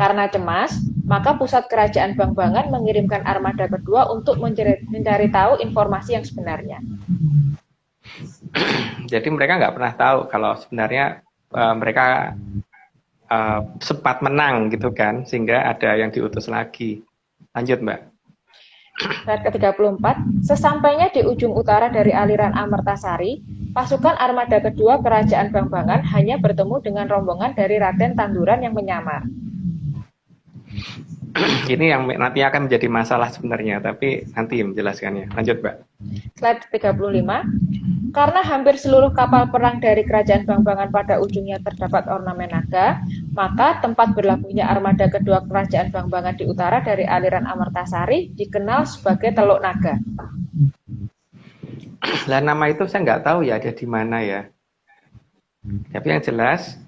Karena cemas, maka pusat kerajaan Bangbangan mengirimkan armada kedua untuk mencari tahu informasi yang sebenarnya. Jadi mereka nggak pernah tahu kalau sebenarnya mereka sempat menang gitu kan, sehingga ada yang diutus lagi. Lanjut, Mbak. Slide ke-34. Sesampainya di ujung utara dari aliran Amertasari, pasukan armada kedua kerajaan Bangbangan hanya bertemu dengan rombongan dari Raden Tanduran yang menyamar. Ini yang nanti akan menjadi masalah sebenarnya, tapi nanti menjelaskannya. Lanjut, Mbak. Slide 35. Karena hampir seluruh kapal perang dari kerajaan Bangbangan pada ujungnya terdapat ornamen naga, maka tempat berlabuhnya armada kedua kerajaan Bangbangan di utara dari aliran Amertasari dikenal sebagai Teluk Naga. Lah nama itu saya nggak tahu ya ada di mana ya. Tapi yang jelas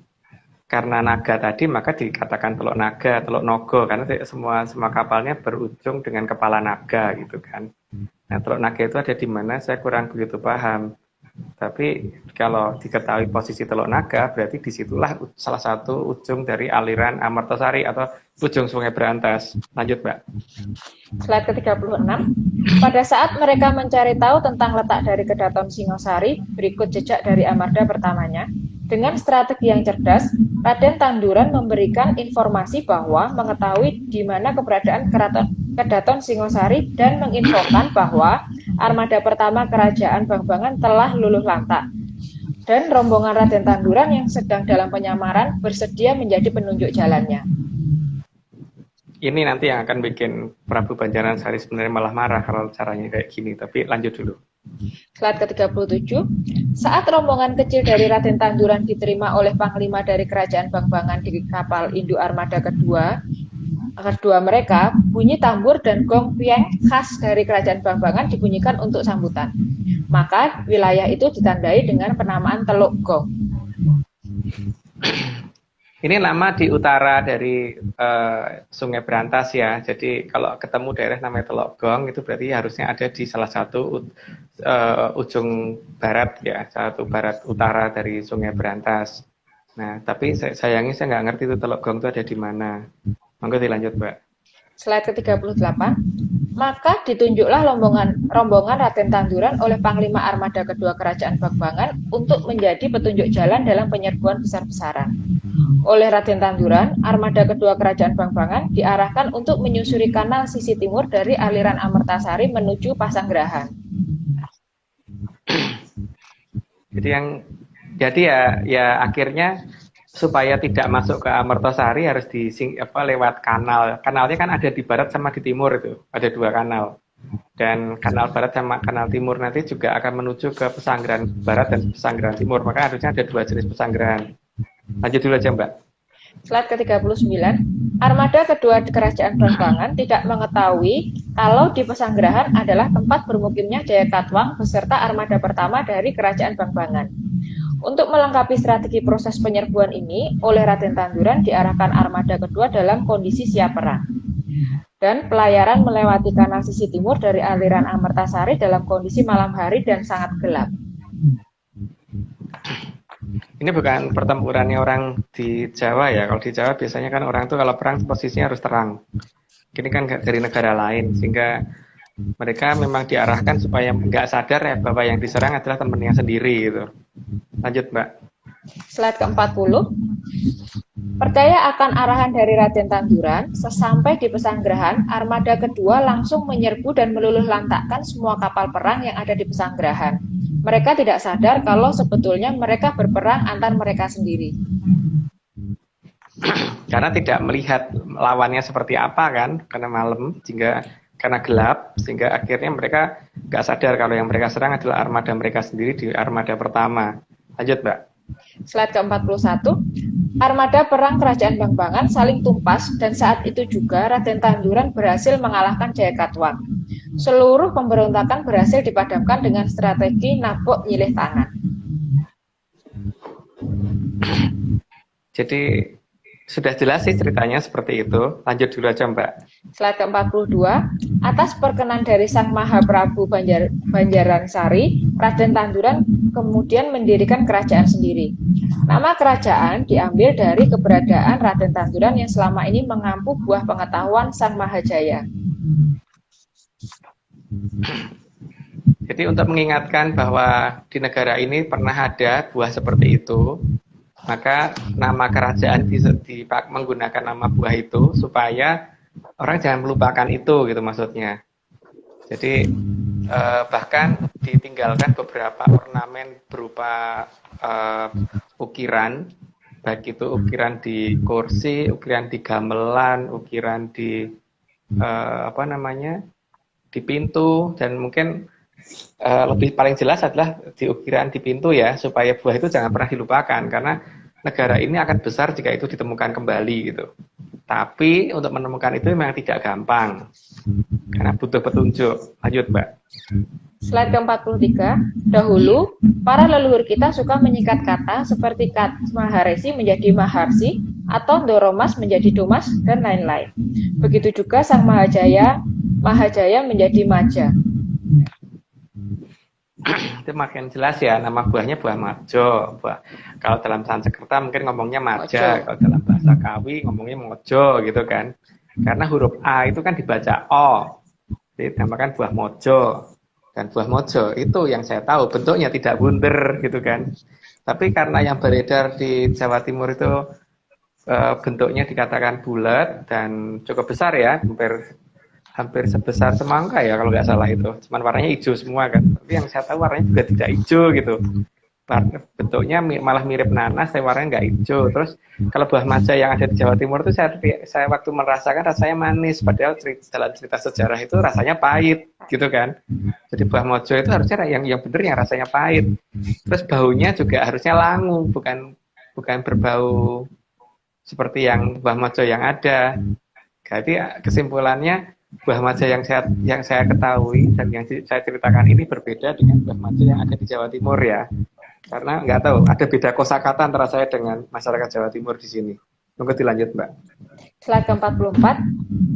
karena naga tadi maka dikatakan Teluk Naga, Teluk Nogo, karena semua kapalnya berujung dengan kepala naga gitu kan. Nah, Teluk Naga itu ada di mana saya kurang begitu paham. Tapi kalau diketahui posisi Teluk Naga, berarti disitulah salah satu ujung dari aliran Amertasari atau ujung Sungai Berantas. Lanjut, Mbak. Slide ke-36. Pada saat mereka mencari tahu tentang letak dari Kedaton Singosari, berikut jejak dari armada pertamanya. Dengan strategi yang cerdas, Raden Tanduran memberikan informasi bahwa mengetahui di mana keberadaan Kedaton Singosari dan menginfokan bahwa armada pertama kerajaan Bangbangan telah luluh lantak. Dan rombongan Raden Tanduran yang sedang dalam penyamaran bersedia menjadi penunjuk jalannya. Ini nanti yang akan bikin Prabu Banjaransari sebenarnya malah marah kalau caranya kayak gini, tapi lanjut dulu. Slide ke-37. Saat rombongan kecil dari Raden Tanduran diterima oleh Panglima dari Kerajaan Bangbangan di kapal induk armada kedua mereka, bunyi tambur dan gong pieng khas dari Kerajaan Bangbangan dibunyikan untuk sambutan. Maka wilayah itu ditandai dengan penamaan Teluk Gong. Ini nama di utara dari Sungai Berantas ya. Jadi kalau ketemu daerah namanya Teluk Gong itu berarti harusnya ada di salah satu ujung barat ya, satu barat utara dari Sungai Berantas. Nah, tapi sayangnya saya nggak ngerti itu Teluk Gong itu ada di mana. Monggo dilanjut, Mbak. Slide ke-38. Maka ditunjuklah rombongan Raden Tanduran oleh Panglima Armada kedua Kerajaan Bangbangan untuk menjadi petunjuk jalan dalam penyerbuan besar-besaran. Oleh Raden Tanduran, armada kedua Kerajaan Bangbangan diarahkan untuk menyusuri kanal sisi timur dari aliran Amertasari menuju Pasanggerahan. Jadi ya akhirnya supaya tidak masuk ke Amertasari harus lewat kanal. Kanalnya kan ada di barat sama di timur itu, ada dua kanal. Dan kanal barat sama kanal timur nanti juga akan menuju ke Pesanggerahan Barat dan Pesanggerahan Timur. Maka harusnya ada 2 jenis pesanggerahan. Lanjut dulu aja, Mbak. Slide ke-39, armada kedua kerajaan Bangbangan tidak mengetahui kalau di Pesanggerahan adalah tempat bermukimnya Jayakatwang beserta armada pertama dari kerajaan Bangbangan. Untuk melengkapi strategi proses penyerbuan ini, oleh Raden Tanduran diarahkan armada kedua dalam kondisi siap perang. Dan pelayaran melewati kanal sisi timur dari aliran Amertasari dalam kondisi malam hari dan sangat gelap. Ini bukan pertempurannya orang di Jawa ya. Kalau di Jawa biasanya kan orang tuh kalau perang posisinya harus terang. Ini kan dari negara lain, sehingga mereka memang diarahkan supaya nggak sadar ya bahwa yang diserang adalah temennya sendiri gitu. Lanjut, Mbak. Slide ke-40. Percaya akan arahan dari Raden Tanduran, sesampai di Pesanggerahan, armada kedua langsung menyerbu dan meluluh lantakkan semua kapal perang yang ada di Pesanggerahan. Mereka tidak sadar kalau sebetulnya mereka berperang antar mereka sendiri. Karena tidak melihat lawannya seperti apa kan, karena malam, sehingga karena gelap, sehingga akhirnya mereka nggak sadar kalau yang mereka serang adalah armada mereka sendiri di armada pertama. Lanjut, Mbak. Slide ke-41, armada perang kerajaan Bangbangan saling tumpas dan saat itu juga Raden Tanduran berhasil mengalahkan Jayakatwang. Seluruh pemberontakan berhasil dipadamkan dengan strategi nabok nyilih tangan. Jadi sudah jelas sih ceritanya seperti itu. Lanjut dulu aja, Mbak. Slide ke-42, atas perkenan dari Sang Mahaprabu Banjaransari, Raden Tanduran kemudian mendirikan kerajaan sendiri. Nama kerajaan diambil dari keberadaan Raden Tanduran yang selama ini mengampu buah pengetahuan Sang Mahajaya. Jadi untuk mengingatkan bahwa di negara ini pernah ada buah seperti itu, maka nama kerajaan menggunakan nama buah itu supaya orang jangan melupakan itu gitu maksudnya. Jadi bahkan ditinggalkan beberapa ornamen berupa ukiran, baik itu ukiran di kursi, ukiran di gamelan, ukiran di di pintu, dan mungkin lebih paling jelas adalah di ukiran di pintu ya, supaya buah itu jangan pernah dilupakan karena negara ini akan besar jika itu ditemukan kembali gitu. Tapi untuk menemukan itu memang tidak gampang karena butuh petunjuk. Lanjut, Mbak. Slide ke-43, dahulu para leluhur kita suka menyingkat kata seperti Maharesi menjadi Maharsi atau Doromas menjadi Domas dan lain-lain. Begitu juga Sang Mahajaya menjadi Maja. Itu makin jelas ya, nama buahnya buah majo. Kalau dalam Sanskerta mungkin ngomongnya maja, kalau dalam bahasa Kawi ngomongnya mojo gitu kan. Karena huruf A itu kan dibaca O, jadi dinamakan buah mojo. Dan buah mojo itu yang saya tahu bentuknya tidak bunder gitu kan. Tapi karena yang beredar di Jawa Timur itu bentuknya dikatakan bulat dan cukup besar ya, hampir sebesar semangka ya kalau nggak salah itu. Cuman warnanya hijau semua kan. Tapi yang saya tahu warnanya juga tidak hijau gitu. Bentuknya malah mirip nanas, tapi warnanya nggak hijau. Terus kalau buah maja yang ada di Jawa Timur itu saya waktu merasakan rasanya manis, padahal dalam cerita sejarah itu rasanya pahit gitu kan. Jadi buah mojo itu harusnya yang benar yang rasanya pahit. Terus baunya juga harusnya langu, bukan berbau seperti yang buah mojo yang ada. Jadi kesimpulannya buah maja yang saya ketahui dan yang saya ceritakan ini berbeda dengan buah maja yang ada di Jawa Timur ya. Karena nggak tahu, ada beda kosakata antara saya dengan masyarakat Jawa Timur di sini. Tunggu dilanjut, Mbak. Slide ke-44,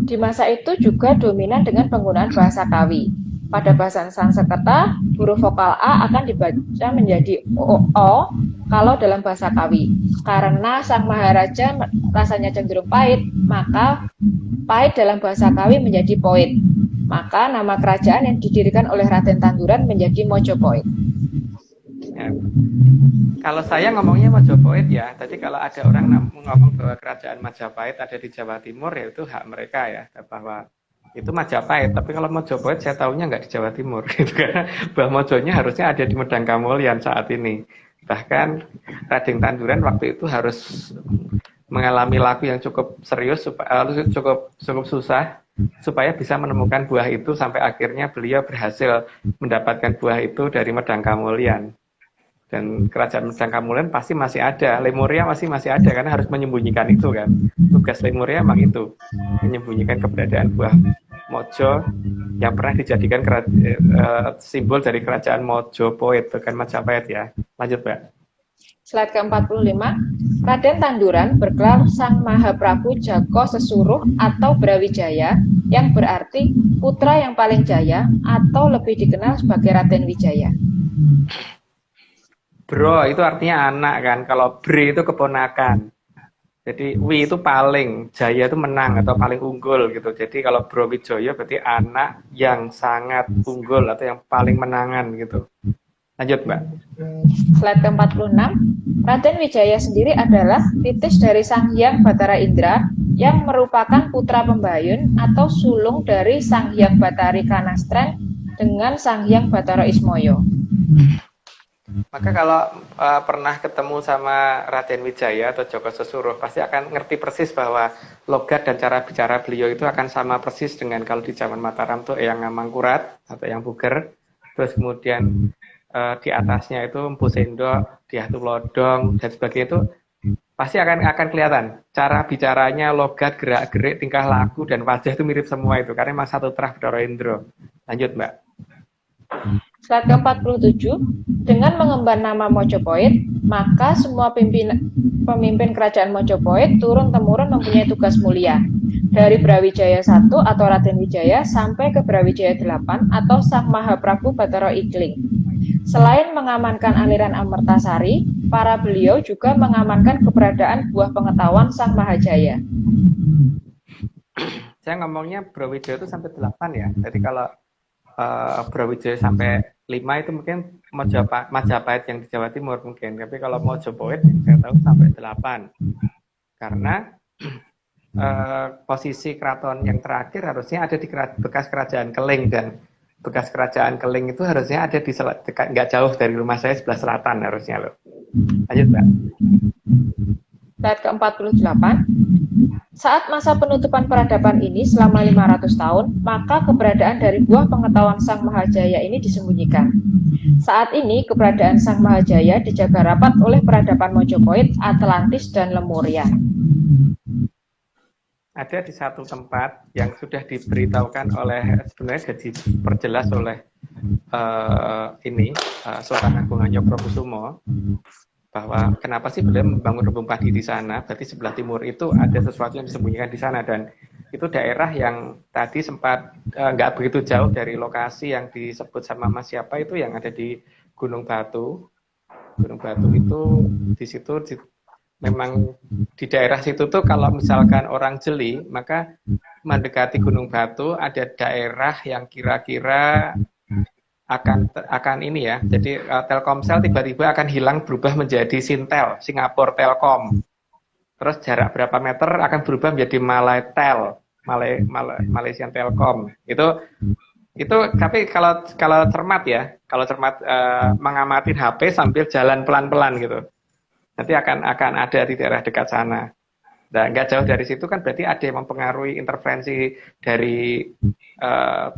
di masa itu juga dominan dengan penggunaan bahasa Kawi. Pada bahasa Sanskerta, huruf vokal A akan dibaca menjadi O kalau dalam bahasa Kawi. Karena Sang Maharaja rasanya cenderung pahit, maka pahit dalam bahasa Kawi menjadi poit. Maka nama kerajaan yang didirikan oleh Raden Tanduran menjadi Mojopoit. Ya. Kalau saya ngomongnya Majapahit ya, tadi kalau ada orang ngomong bahwa kerajaan Majapahit ada di Jawa Timur, ya itu hak mereka ya, bahwa itu Majapahit. Tapi kalau Majapahit saya tahunya nggak di Jawa Timur, gitu, karena Mbah Mojonya harusnya ada di Medang Kamulyan saat ini. Bahkan Raden Tanduran waktu itu harus mengalami laku yang cukup serius, cukup susah, supaya bisa menemukan buah itu sampai akhirnya beliau berhasil mendapatkan buah itu dari Medang Kamulian. Dan kerajaan Medang Kamulian pasti masih ada, Lemuria masih ada karena harus menyembunyikan itu kan. Tugas Lemuria memang itu, menyembunyikan keberadaan buah Mojo yang pernah dijadikan simbol dari kerajaan Mojopoit, bukan Majapahit ya. Lanjut, Mbak. Slide ke-45, Raden Tanduran bergelar Sang Mahaprabu Jako Sesuruh atau Brawijaya, yang berarti putra yang paling jaya atau lebih dikenal sebagai Raden Wijaya. Bro itu artinya anak kan, kalau Bre itu keponakan. Jadi Wi itu paling, Jaya itu menang atau paling unggul gitu. Jadi kalau Bro Wijoyo berarti anak yang sangat unggul atau yang paling menangan gitu. Lanjut, Mbak. Slide ke-46, Raden Wijaya sendiri adalah titis dari Sang Hyang Batara Indra yang merupakan putra pembayun atau sulung dari Sang Hyang Batari Kanastren dengan Sang Hyang Batara Ismoyo. Maka kalau pernah ketemu sama Raden Wijaya atau Joko Sesuruh, pasti akan ngerti persis bahwa logat dan cara bicara beliau itu akan sama persis dengan kalau di zaman Mataram tuh yang Mangkurat atau yang Buger. Terus kemudian di atasnya itu Empu Sendok, Diah Tulodong dan sebagainya itu pasti akan kelihatan cara bicaranya, logat, gerak-gerik, tingkah laku dan wajah itu mirip semua itu karena memang satu terah Bathara Indra. Lanjut, Mbak. Slide ke-47, dengan mengemban nama Mojopahit, maka semua pemimpin kerajaan Mojopahit turun-temurun mempunyai tugas mulia. Dari Brawijaya I atau Raden Wijaya sampai ke Brawijaya VIII atau Sang Mahaprabu Bathara Ikling. Selain mengamankan aliran Amertasari, para beliau juga mengamankan keberadaan buah pengetahuan Sang Mahajaya. Saya ngomongnya Brawijaya itu sampai 8 ya. Jadi kalau Brawijaya sampai 5 itu mungkin Majapahit yang di Jawa Timur mungkin. Tapi kalau Mojopahit saya tahu sampai 8. Karena posisi keraton yang terakhir harusnya ada di bekas kerajaan Keling, dan bekas kerajaan Keling itu harusnya ada di nggak jauh dari rumah saya, sebelah selatan harusnya loh. Lanjut, Mbak. Slide ke-48, saat masa penutupan peradaban ini selama 500 tahun, maka keberadaan dari buah pengetahuan Sang Mahajaya ini disembunyikan. Saat ini keberadaan Sang Mahajaya dijaga rapat oleh peradaban Mojopahit, Atlantis, dan Lemuria. Ada di satu tempat yang sudah diberitahukan oleh, sebenarnya diperjelas oleh Sultan Agung Hanyokrokusumo, bahwa kenapa sih beliau membangun Lumbung Padi di sana. Berarti sebelah timur itu ada sesuatu yang disembunyikan di sana, dan itu daerah yang tadi sempat nggak begitu jauh dari lokasi yang disebut sama Mas siapa itu, yang ada di Gunung Batu. Gunung Batu itu di situ memang di daerah situ tuh kalau misalkan orang jeli, maka mendekati Gunung Batu ada daerah yang kira-kira akan ini ya. Jadi Telkomsel tiba-tiba akan hilang, berubah menjadi Sintel, Singapore Telkom. Terus jarak berapa meter akan berubah menjadi Malaytel, Malaysian Telkom. Itu tapi kalau cermat ya, mengamati HP sambil jalan pelan-pelan gitu. Nanti akan ada di daerah dekat sana. Nah, nggak jauh dari situ kan berarti ada yang mempengaruhi intervensi dari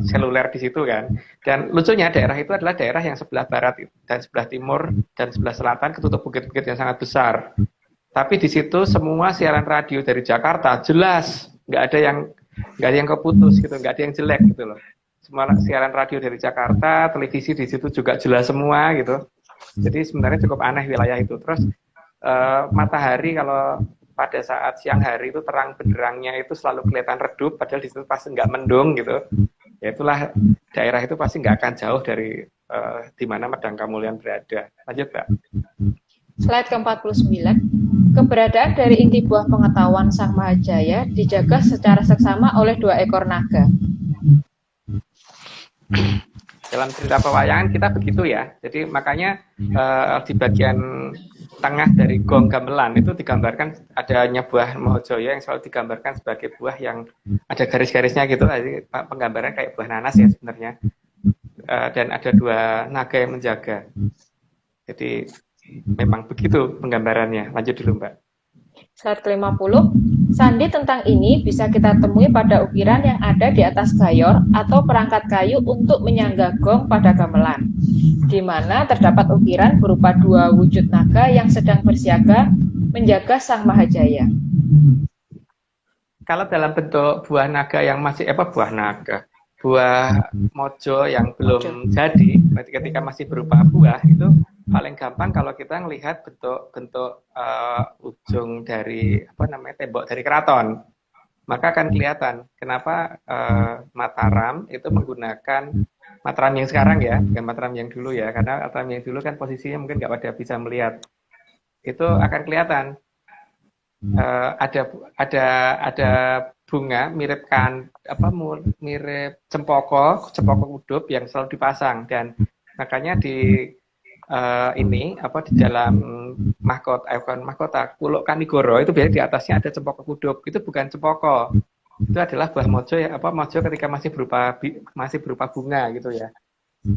seluler di situ kan. Dan lucunya daerah itu adalah daerah yang sebelah barat dan sebelah timur dan sebelah selatan ketutup bukit-bukit yang sangat besar. Tapi di situ semua siaran radio dari Jakarta jelas, nggak ada yang keputus gitu, nggak ada yang jelek gitu loh. Semua siaran radio dari Jakarta, televisi di situ juga jelas semua gitu. Jadi sebenarnya cukup aneh wilayah itu. Terus matahari kalau pada saat siang hari itu terang benderangnya itu selalu kelihatan redup, padahal di situ pasti nggak mendung gitu. Ya itulah daerah itu pasti nggak akan jauh dari di mana Medang Kamulian berada. Lanjut, Pak. Slide ke-49, keberadaan dari inti buah pengetahuan Sang Mahajaya dijaga secara seksama oleh 2 ekor naga. Dalam cerita pewayangan kita begitu ya. Jadi makanya di bagian tengah dari gong gamelan itu digambarkan adanya buah Mahajaya yang selalu digambarkan sebagai buah yang ada garis-garisnya gitu. Jadi penggambaran kayak buah nanas ya sebenarnya. Dan ada 2 naga yang menjaga. Jadi memang begitu penggambarannya. Lanjut dulu, Mbak. Slide ke-50, sandi tentang ini bisa kita temui pada ukiran yang ada di atas gayor atau perangkat kayu untuk menyangga gong pada gamelan, di mana terdapat ukiran berupa dua wujud naga yang sedang bersiaga menjaga Sang Mahajaya. Kalau dalam bentuk buah naga yang masih buah mojo yang belum jadi, ketika masih berupa buah itu paling gampang kalau kita melihat bentuk ujung dari tembok dari keraton, maka akan kelihatan kenapa Mataram itu menggunakan Mataram yang sekarang ya, bukan Mataram yang dulu ya, karena Mataram yang dulu kan posisinya mungkin nggak pada bisa melihat, itu akan kelihatan ada bunga mirip mirip cempoko kudup yang selalu dipasang, dan makanya di di dalam mahkota Kuluk Kanigoro itu biasanya di atasnya ada cempoko kudup. Itu bukan cempoko, itu adalah buah mojo mojo ketika masih berupa bunga gitu ya.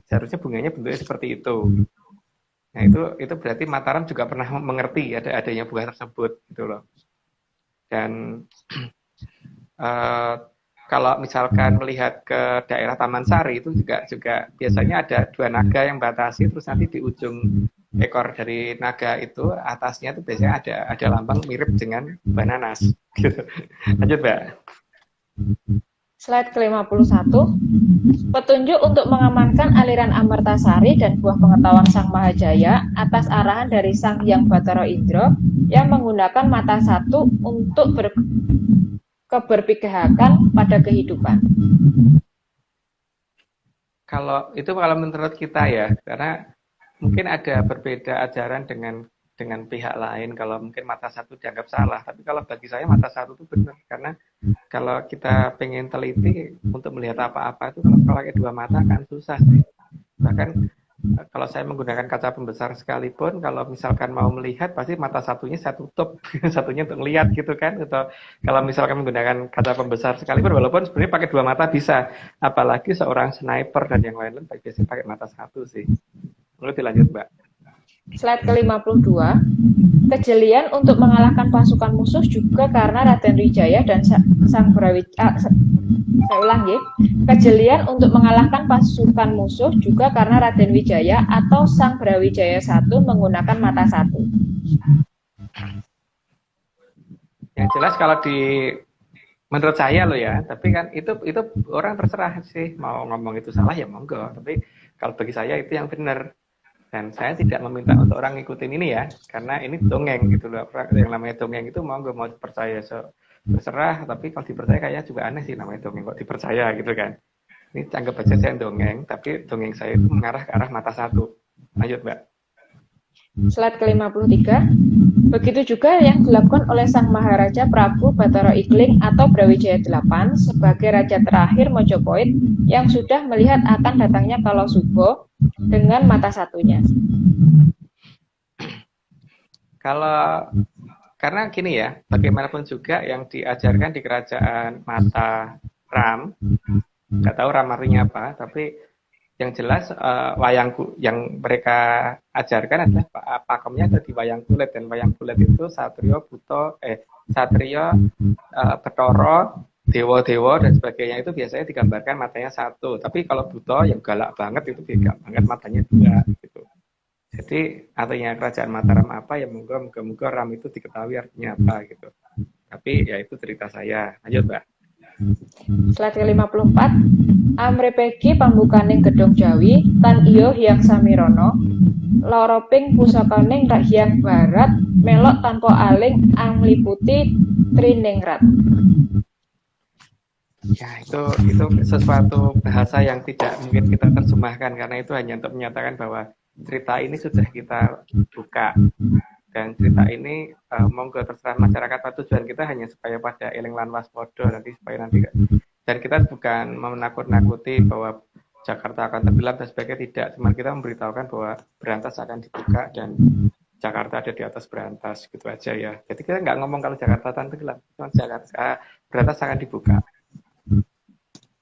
Seharusnya bunganya bentuknya seperti itu. Nah itu berarti Mataram juga pernah mengerti adanya bunga tersebut gitu loh. Dan kalau misalkan melihat ke daerah Taman Sari itu juga biasanya ada dua naga yang batasi, terus nanti di ujung ekor dari naga itu atasnya itu biasanya ada lambang mirip dengan bananas. Gitu. Lanjut, Mbak. Slide ke-51, petunjuk untuk mengamankan aliran Amartasari dan buah pengetahuan Sang Mahajaya atas arahan dari Sang Hyang Bathara Indra yang menggunakan mata satu untuk keberpihakan pada kehidupan. Kalau menurut kita ya, karena mungkin ada berbeda ajaran dengan pihak lain, kalau mungkin mata satu dianggap salah, tapi kalau bagi saya mata satu itu benar, karena kalau kita pengen teliti untuk melihat apa-apa itu kalau pakai dua mata kan susah sih. Bahkan kalau saya menggunakan kaca pembesar sekalipun, kalau misalkan mau melihat pasti mata satunya saya tutup, satunya untuk melihat gitu kan. Atau kalau misalkan menggunakan kaca pembesar sekalipun, walaupun sebenarnya pakai dua mata bisa, apalagi seorang sniper dan yang lain-lain biasanya pakai mata satu sih. Lalu dilanjut, Mbak. Slide ke-52, kejelian untuk mengalahkan pasukan musuh juga karena Raden Wijaya dan Sang Brawijaya. Saya ulang ya. Kejelian untuk mengalahkan pasukan musuh juga karena Raden Wijaya atau Sang Brawijaya I menggunakan mata satu. Yang jelas kalau menurut saya loh ya, tapi kan itu orang terserah sih mau ngomong itu salah ya monggo. Tapi kalau bagi saya itu yang benar. Dan saya tidak meminta untuk orang ngikutin ini ya, karena ini dongeng gitu loh. Yang namanya dongeng itu mau percaya terserah, tapi kalau dipercaya kayaknya juga aneh sih namanya dongeng kok dipercaya gitu kan. Ini anggap aja saya dongeng, tapi dongeng saya itu mengarah ke arah mata satu. Lanjut, Mbak. Slide ke-53, begitu juga yang dilakukan oleh Sang Maharaja Prabu Bathara Ikling atau Brawijaya VIII sebagai raja terakhir Mojopahit yang sudah melihat akan datangnya Kalasuba dengan mata satunya. Karena gini ya, bagaimanapun juga yang diajarkan di kerajaan Mataram, nggak tahu Ram artinya apa, tapi yang jelas wayang yang mereka ajarkan adalah pakemnya ada di wayang kulit, dan wayang kulit itu Satrio, Bathara, Dewa dan sebagainya itu biasanya digambarkan matanya satu, tapi kalau Buto yang galak banget itu beda banget matanya dua gitu. Jadi artinya kerajaan Mataram apa ya, moga-moga Ram itu diketahui artinya apa gitu. Tapi ya itu cerita saya. Lanjut, Mbak. Slide ke-54, amrepeki pambukaning gedung Jawi tan iyo hyang samirono loroping pusakaning hyang barat melok tanpa aling angliputi triningrat. Ya itu sesuatu bahasa yang tidak mungkin kita terjemahkan, karena itu hanya untuk menyatakan bahwa cerita ini sudah kita buka, dan cerita ini monggo terserah masyarakat. Tujuan kita hanya supaya pada eling lan waspada nanti, supaya nanti, dan kita bukan menakut-nakuti bahwa Jakarta akan tenggelam dan sebagainya, tidak, cuma kita memberitahukan bahwa Berantas akan dibuka dan Jakarta ada di atas Berantas gitu aja ya. Jadi kita nggak ngomong kalau Jakarta akan tenggelam, cuma Berantas akan dibuka.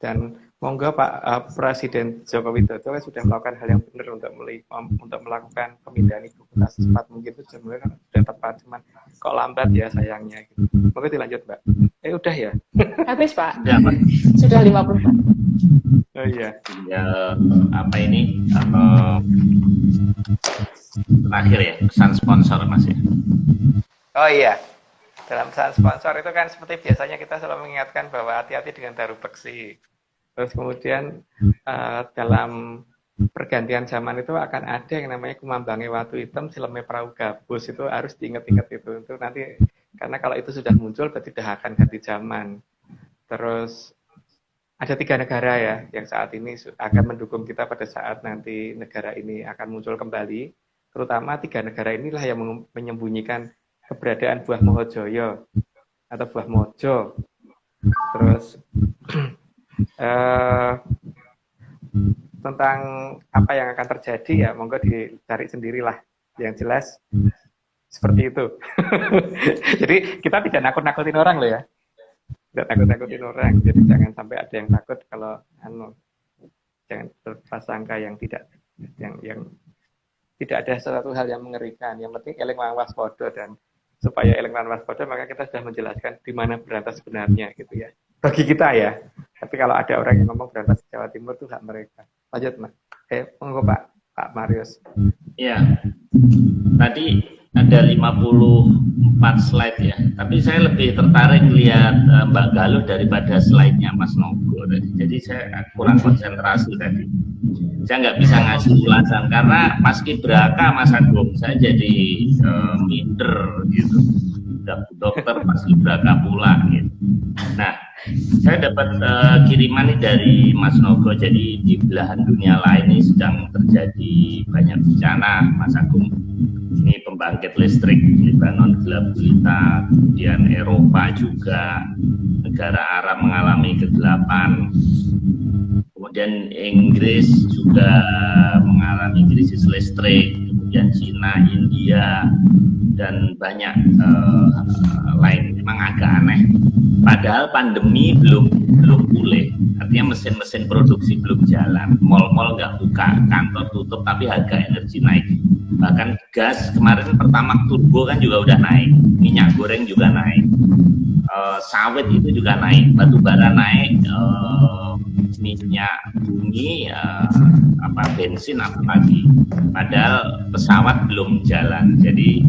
Dan monggo Pak Presiden Joko Widodo sudah melakukan hal yang benar untuk melakukan pemindahan ibu kota secepat mungkin, itu sebenarnya sudah tepat, cuman kok lambat ya sayangnya gitu. Monggo dilanjut Mbak. Udah ya? Habis Pak? Ya, Pak. Sudah 50 Pak. Oh iya. Ya, apa ini? Terakhir ya, pesan sponsor Mas ya. Oh iya. Dalam pesan sponsor itu kan seperti biasanya kita selalu mengingatkan bahwa hati-hati dengan daru beksi. Terus kemudian dalam pergantian zaman itu akan ada yang namanya kumambange watu hitam sileme perahu gabus, itu harus diingat-ingat itu nanti, karena kalau itu sudah muncul berarti sudah akan ganti zaman. Terus ada 3 negara ya yang saat ini akan mendukung kita pada saat nanti negara ini akan muncul kembali, terutama 3 negara inilah yang menyembunyikan keberadaan buah mohojoyo atau buah mojo. Terus tentang apa yang akan terjadi ya monggo dicari sendirilah, yang jelas seperti itu. Jadi kita tidak nakut-nakutin orang loh ya, tidak nakut-nakutin orang, jadi jangan sampai ada yang takut kalau jangan berprasangka yang tidak tidak ada sesuatu hal yang mengerikan. Yang penting eling waspada, dan supaya eling waspada maka kita sudah menjelaskan di mana berantas sebenarnya gitu ya, bagi kita ya. Tapi kalau ada orang yang ngomong berantas Jawa Timur itu hak mereka. Lanjut Mas. Monggo Pak Marius. Ya, tadi ada 54 slide ya, tapi saya lebih tertarik lihat Mbak Galuh daripada slide-nya Mas Nogo tadi. Jadi saya kurang konsentrasi tadi. Saya nggak bisa ngasih ulasan karena paskibraka Mas Agung, saya jadi minder gitu. Dokter paskibraka pula gitu. Nah, saya dapat kiriman nih dari Mas Nogo. Jadi di belahan dunia lain ini sedang terjadi banyak bencana, Mas Agung. Ini pembangkit listrik, Lebanon gelap gulita, kemudian Eropa juga, negara Arab mengalami kegelapan, kemudian Inggris juga mengalami krisis listrik, kemudian Cina, India, dan banyak lain. Memang agak aneh. Padahal pandemi belum pulih, artinya mesin-mesin produksi belum jalan, mal-mal nggak buka, kantor tutup, tapi harga energi naik. Bahkan gas kemarin Pertamax turbo kan juga udah naik, minyak goreng juga naik, sawit itu juga naik, batu bara naik, minyak bumi, bensin apa lagi. Padahal pesawat belum jalan. Jadi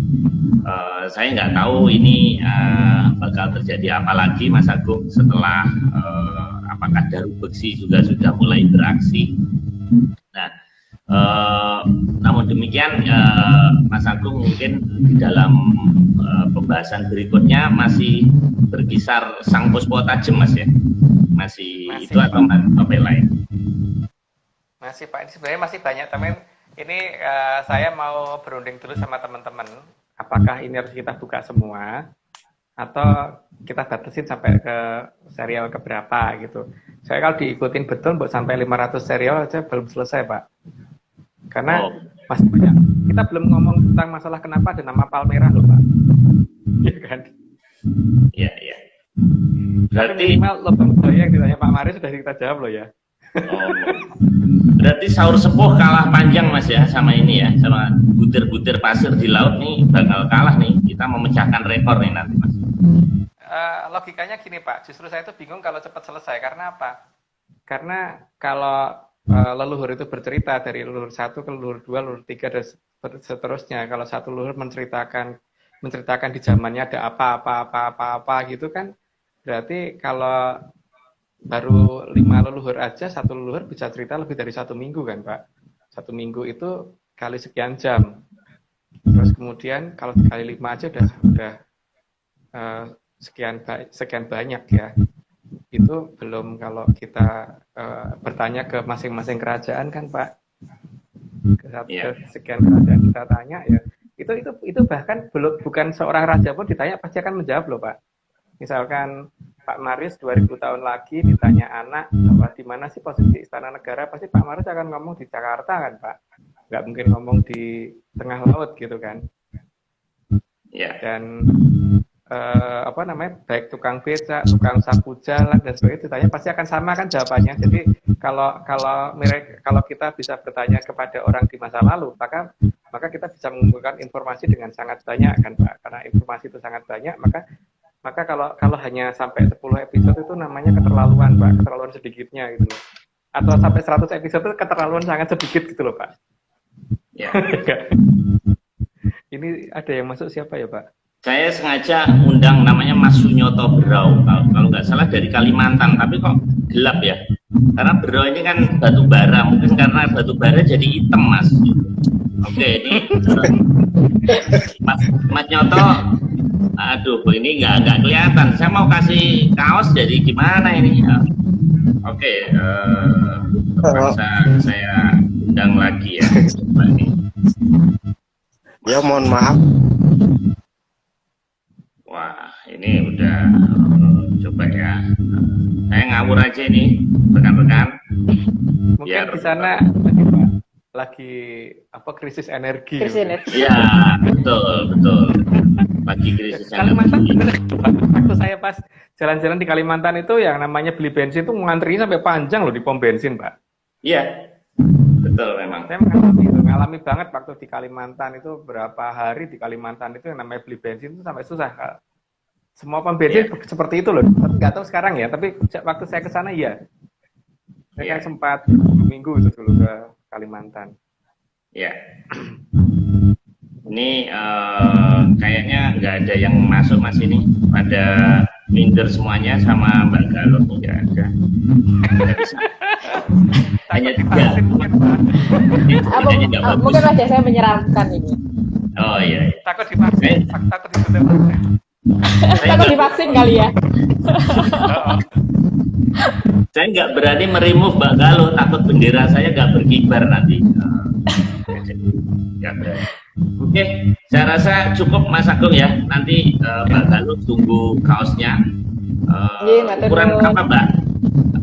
saya nggak tahu ini bakal terjadi apa lagi Mas Agung setelah apakah daru beksi juga sudah mulai beraksi. Nah, namun demikian Mas Agung mungkin di dalam pembahasan berikutnya masih berkisar sang puspo tajem Mas ya, masih itu atau topik lain? Masih Pak, ini sebenarnya masih banyak teman. Ini saya mau berunding dulu sama teman-teman, apakah ini harus kita buka semua atau kita batasin sampai ke serial keberapa gitu. Saya kalau diikutin betul buat sampai 500 serial aja belum selesai Pak, karena masih banyak. Kita belum ngomong tentang masalah kenapa ada nama Palmerah loh Pak. Iya kan? Iya. Berarti minimal lubang buaya yang ditanya Pak Mari sudah kita jawab loh ya. Berarti sahur sepuh kalah panjang Mas ya sama ini ya, sama butir-butir pasir di laut nih bakal kalah nih. Kita memecahkan rekor nih nanti Mas. Logikanya gini Pak, justru saya itu bingung kalau cepat selesai. Karena apa? Karena kalau leluhur itu bercerita dari leluhur 1 ke leluhur 2, leluhur 3 dan seterusnya. Kalau satu leluhur menceritakan di zamannya ada apa gitu kan, berarti kalau baru 5 leluhur aja, satu leluhur bisa cerita lebih dari 1 minggu kan Pak. 1 minggu itu kali sekian jam. Terus kemudian kalau kali 5 aja udah sekian banyak ya. Itu belum kalau kita bertanya ke masing-masing kerajaan kan Pak. Ke sekian kerajaan kita tanya ya. Itu bahkan bukan seorang raja pun ditanya pasti akan menjawab loh Pak. Misalkan Pak Marius 2000 tahun lagi ditanya anak bahwa di mana sih posisi istana negara, pasti Pak Marius akan ngomong di Jakarta kan Pak, nggak mungkin ngomong di tengah laut gitu kan. Dan apa namanya, baik tukang becak, tukang sapu jalan dan sebagainya, ditanya pasti akan sama kan jawabannya. Jadi kalau kita bisa bertanya kepada orang di masa lalu, maka kita bisa mengumpulkan informasi dengan sangat banyak kan Pak. Karena informasi itu sangat banyak, maka kalau hanya sampai 10 episode itu namanya keterlaluan Pak, keterlaluan sedikitnya gitu loh. Atau sampai 100 episode itu keterlaluan sangat sedikit gitu loh Pak. Ya. Ini ada yang masuk siapa ya Pak? Saya sengaja undang namanya Mas Sunyoto Berau, kalau nggak salah dari Kalimantan, tapi kok gelap ya? Karena Berau ini kan batu bara, mungkin karena batu bara jadi hitam Mas. Oke, ini Mas Nyoto, aduh ini nggak kelihatan. Saya mau kasih kaos jadi gimana ini? Oke, terpaksa saya undang lagi ya. Coba nih. Ya mohon maaf. Wah, ini udah coba ya. Saya ngawur aja ini, rekan-rekan. Mungkin di sana lagi apa krisis energi. Krisis energi. Ya, betul. Lagi krisis Kalimantan energi. waktu saya pas jalan-jalan di Kalimantan itu yang namanya beli bensin itu ngantrinya sampai panjang loh di pom bensin, Pak. Iya. Betul memang. Saya mengalami banget waktu di Kalimantan itu, berapa hari di Kalimantan itu yang namanya beli bensin itu sampai susah. Semua pom bensin seperti itu loh. Tapi nggak tahu sekarang ya. Tapi waktu saya ke sana iya. Saya kan sempat minggu itu dulu ke Kalimantan. Ya. Ini kayaknya nggak ada yang masuk Mas ini. Pada minder semuanya sama Mbak Galon nggak ada. Nggak bisa. Hanya tiga. Mungkin wajah saya menyeramkan ini. Oh iya. Takut divaksin, takut disuntik. Takut divaksin kali ya. Saya nggak berani meremove Mbak Galuh, takut bendera saya nggak berkibar nanti. Nggak berani. Oke, saya rasa cukup Mas Agung ya. Nanti Mbak Galuh tunggu kaosnya. Ukuran berapa Mbak?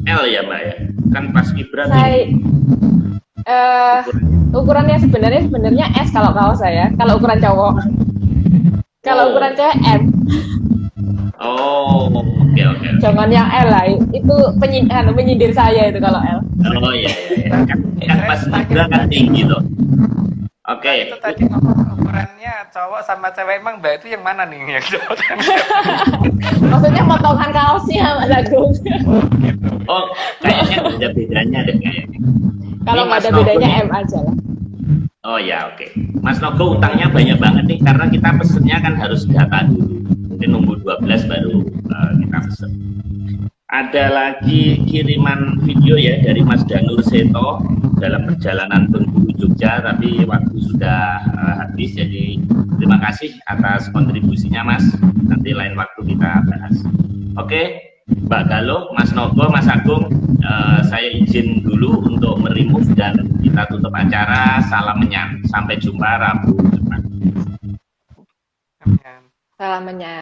L ya Mbak ya? Kan pas kibrat. Ukurannya sebenarnya S kalau kaos saya. Kalau ukuran cowok. Kalau ukuran cewek M. Oh, oke. Jangan yang L lah. Itu penyindir saya itu kalau L. Oh iya. Kan pas kibrat kan tinggi tuh. Oke. Itu tadi ukurannya cowok sama cewek, emang Mbak itu yang mana nih yang cowok? Maksudnya potongan kaosnya Mas Agung. Oh, kayaknya ada bedanya deh kayaknya. Kalau nggak ada bedanya M aja lah. Oh ya, oke. Mas Nogo utangnya banyak banget nih, karena kita pesennya kan harus data dulu. Mungkin nunggu 12 baru kita pesen. Ada lagi kiriman video ya dari Mas Danur Seto dalam perjalanan Bengkulu Jogja, tapi waktu sudah habis, jadi terima kasih atas kontribusinya Mas. Nanti lain waktu kita bahas. Oke, Mbak Galuh, Mas Nogo, Mas Agung, saya izin dulu untuk meremove dan kita tutup acara. Salam menyan. Sampai jumpa Rabu depan. Salam menyan.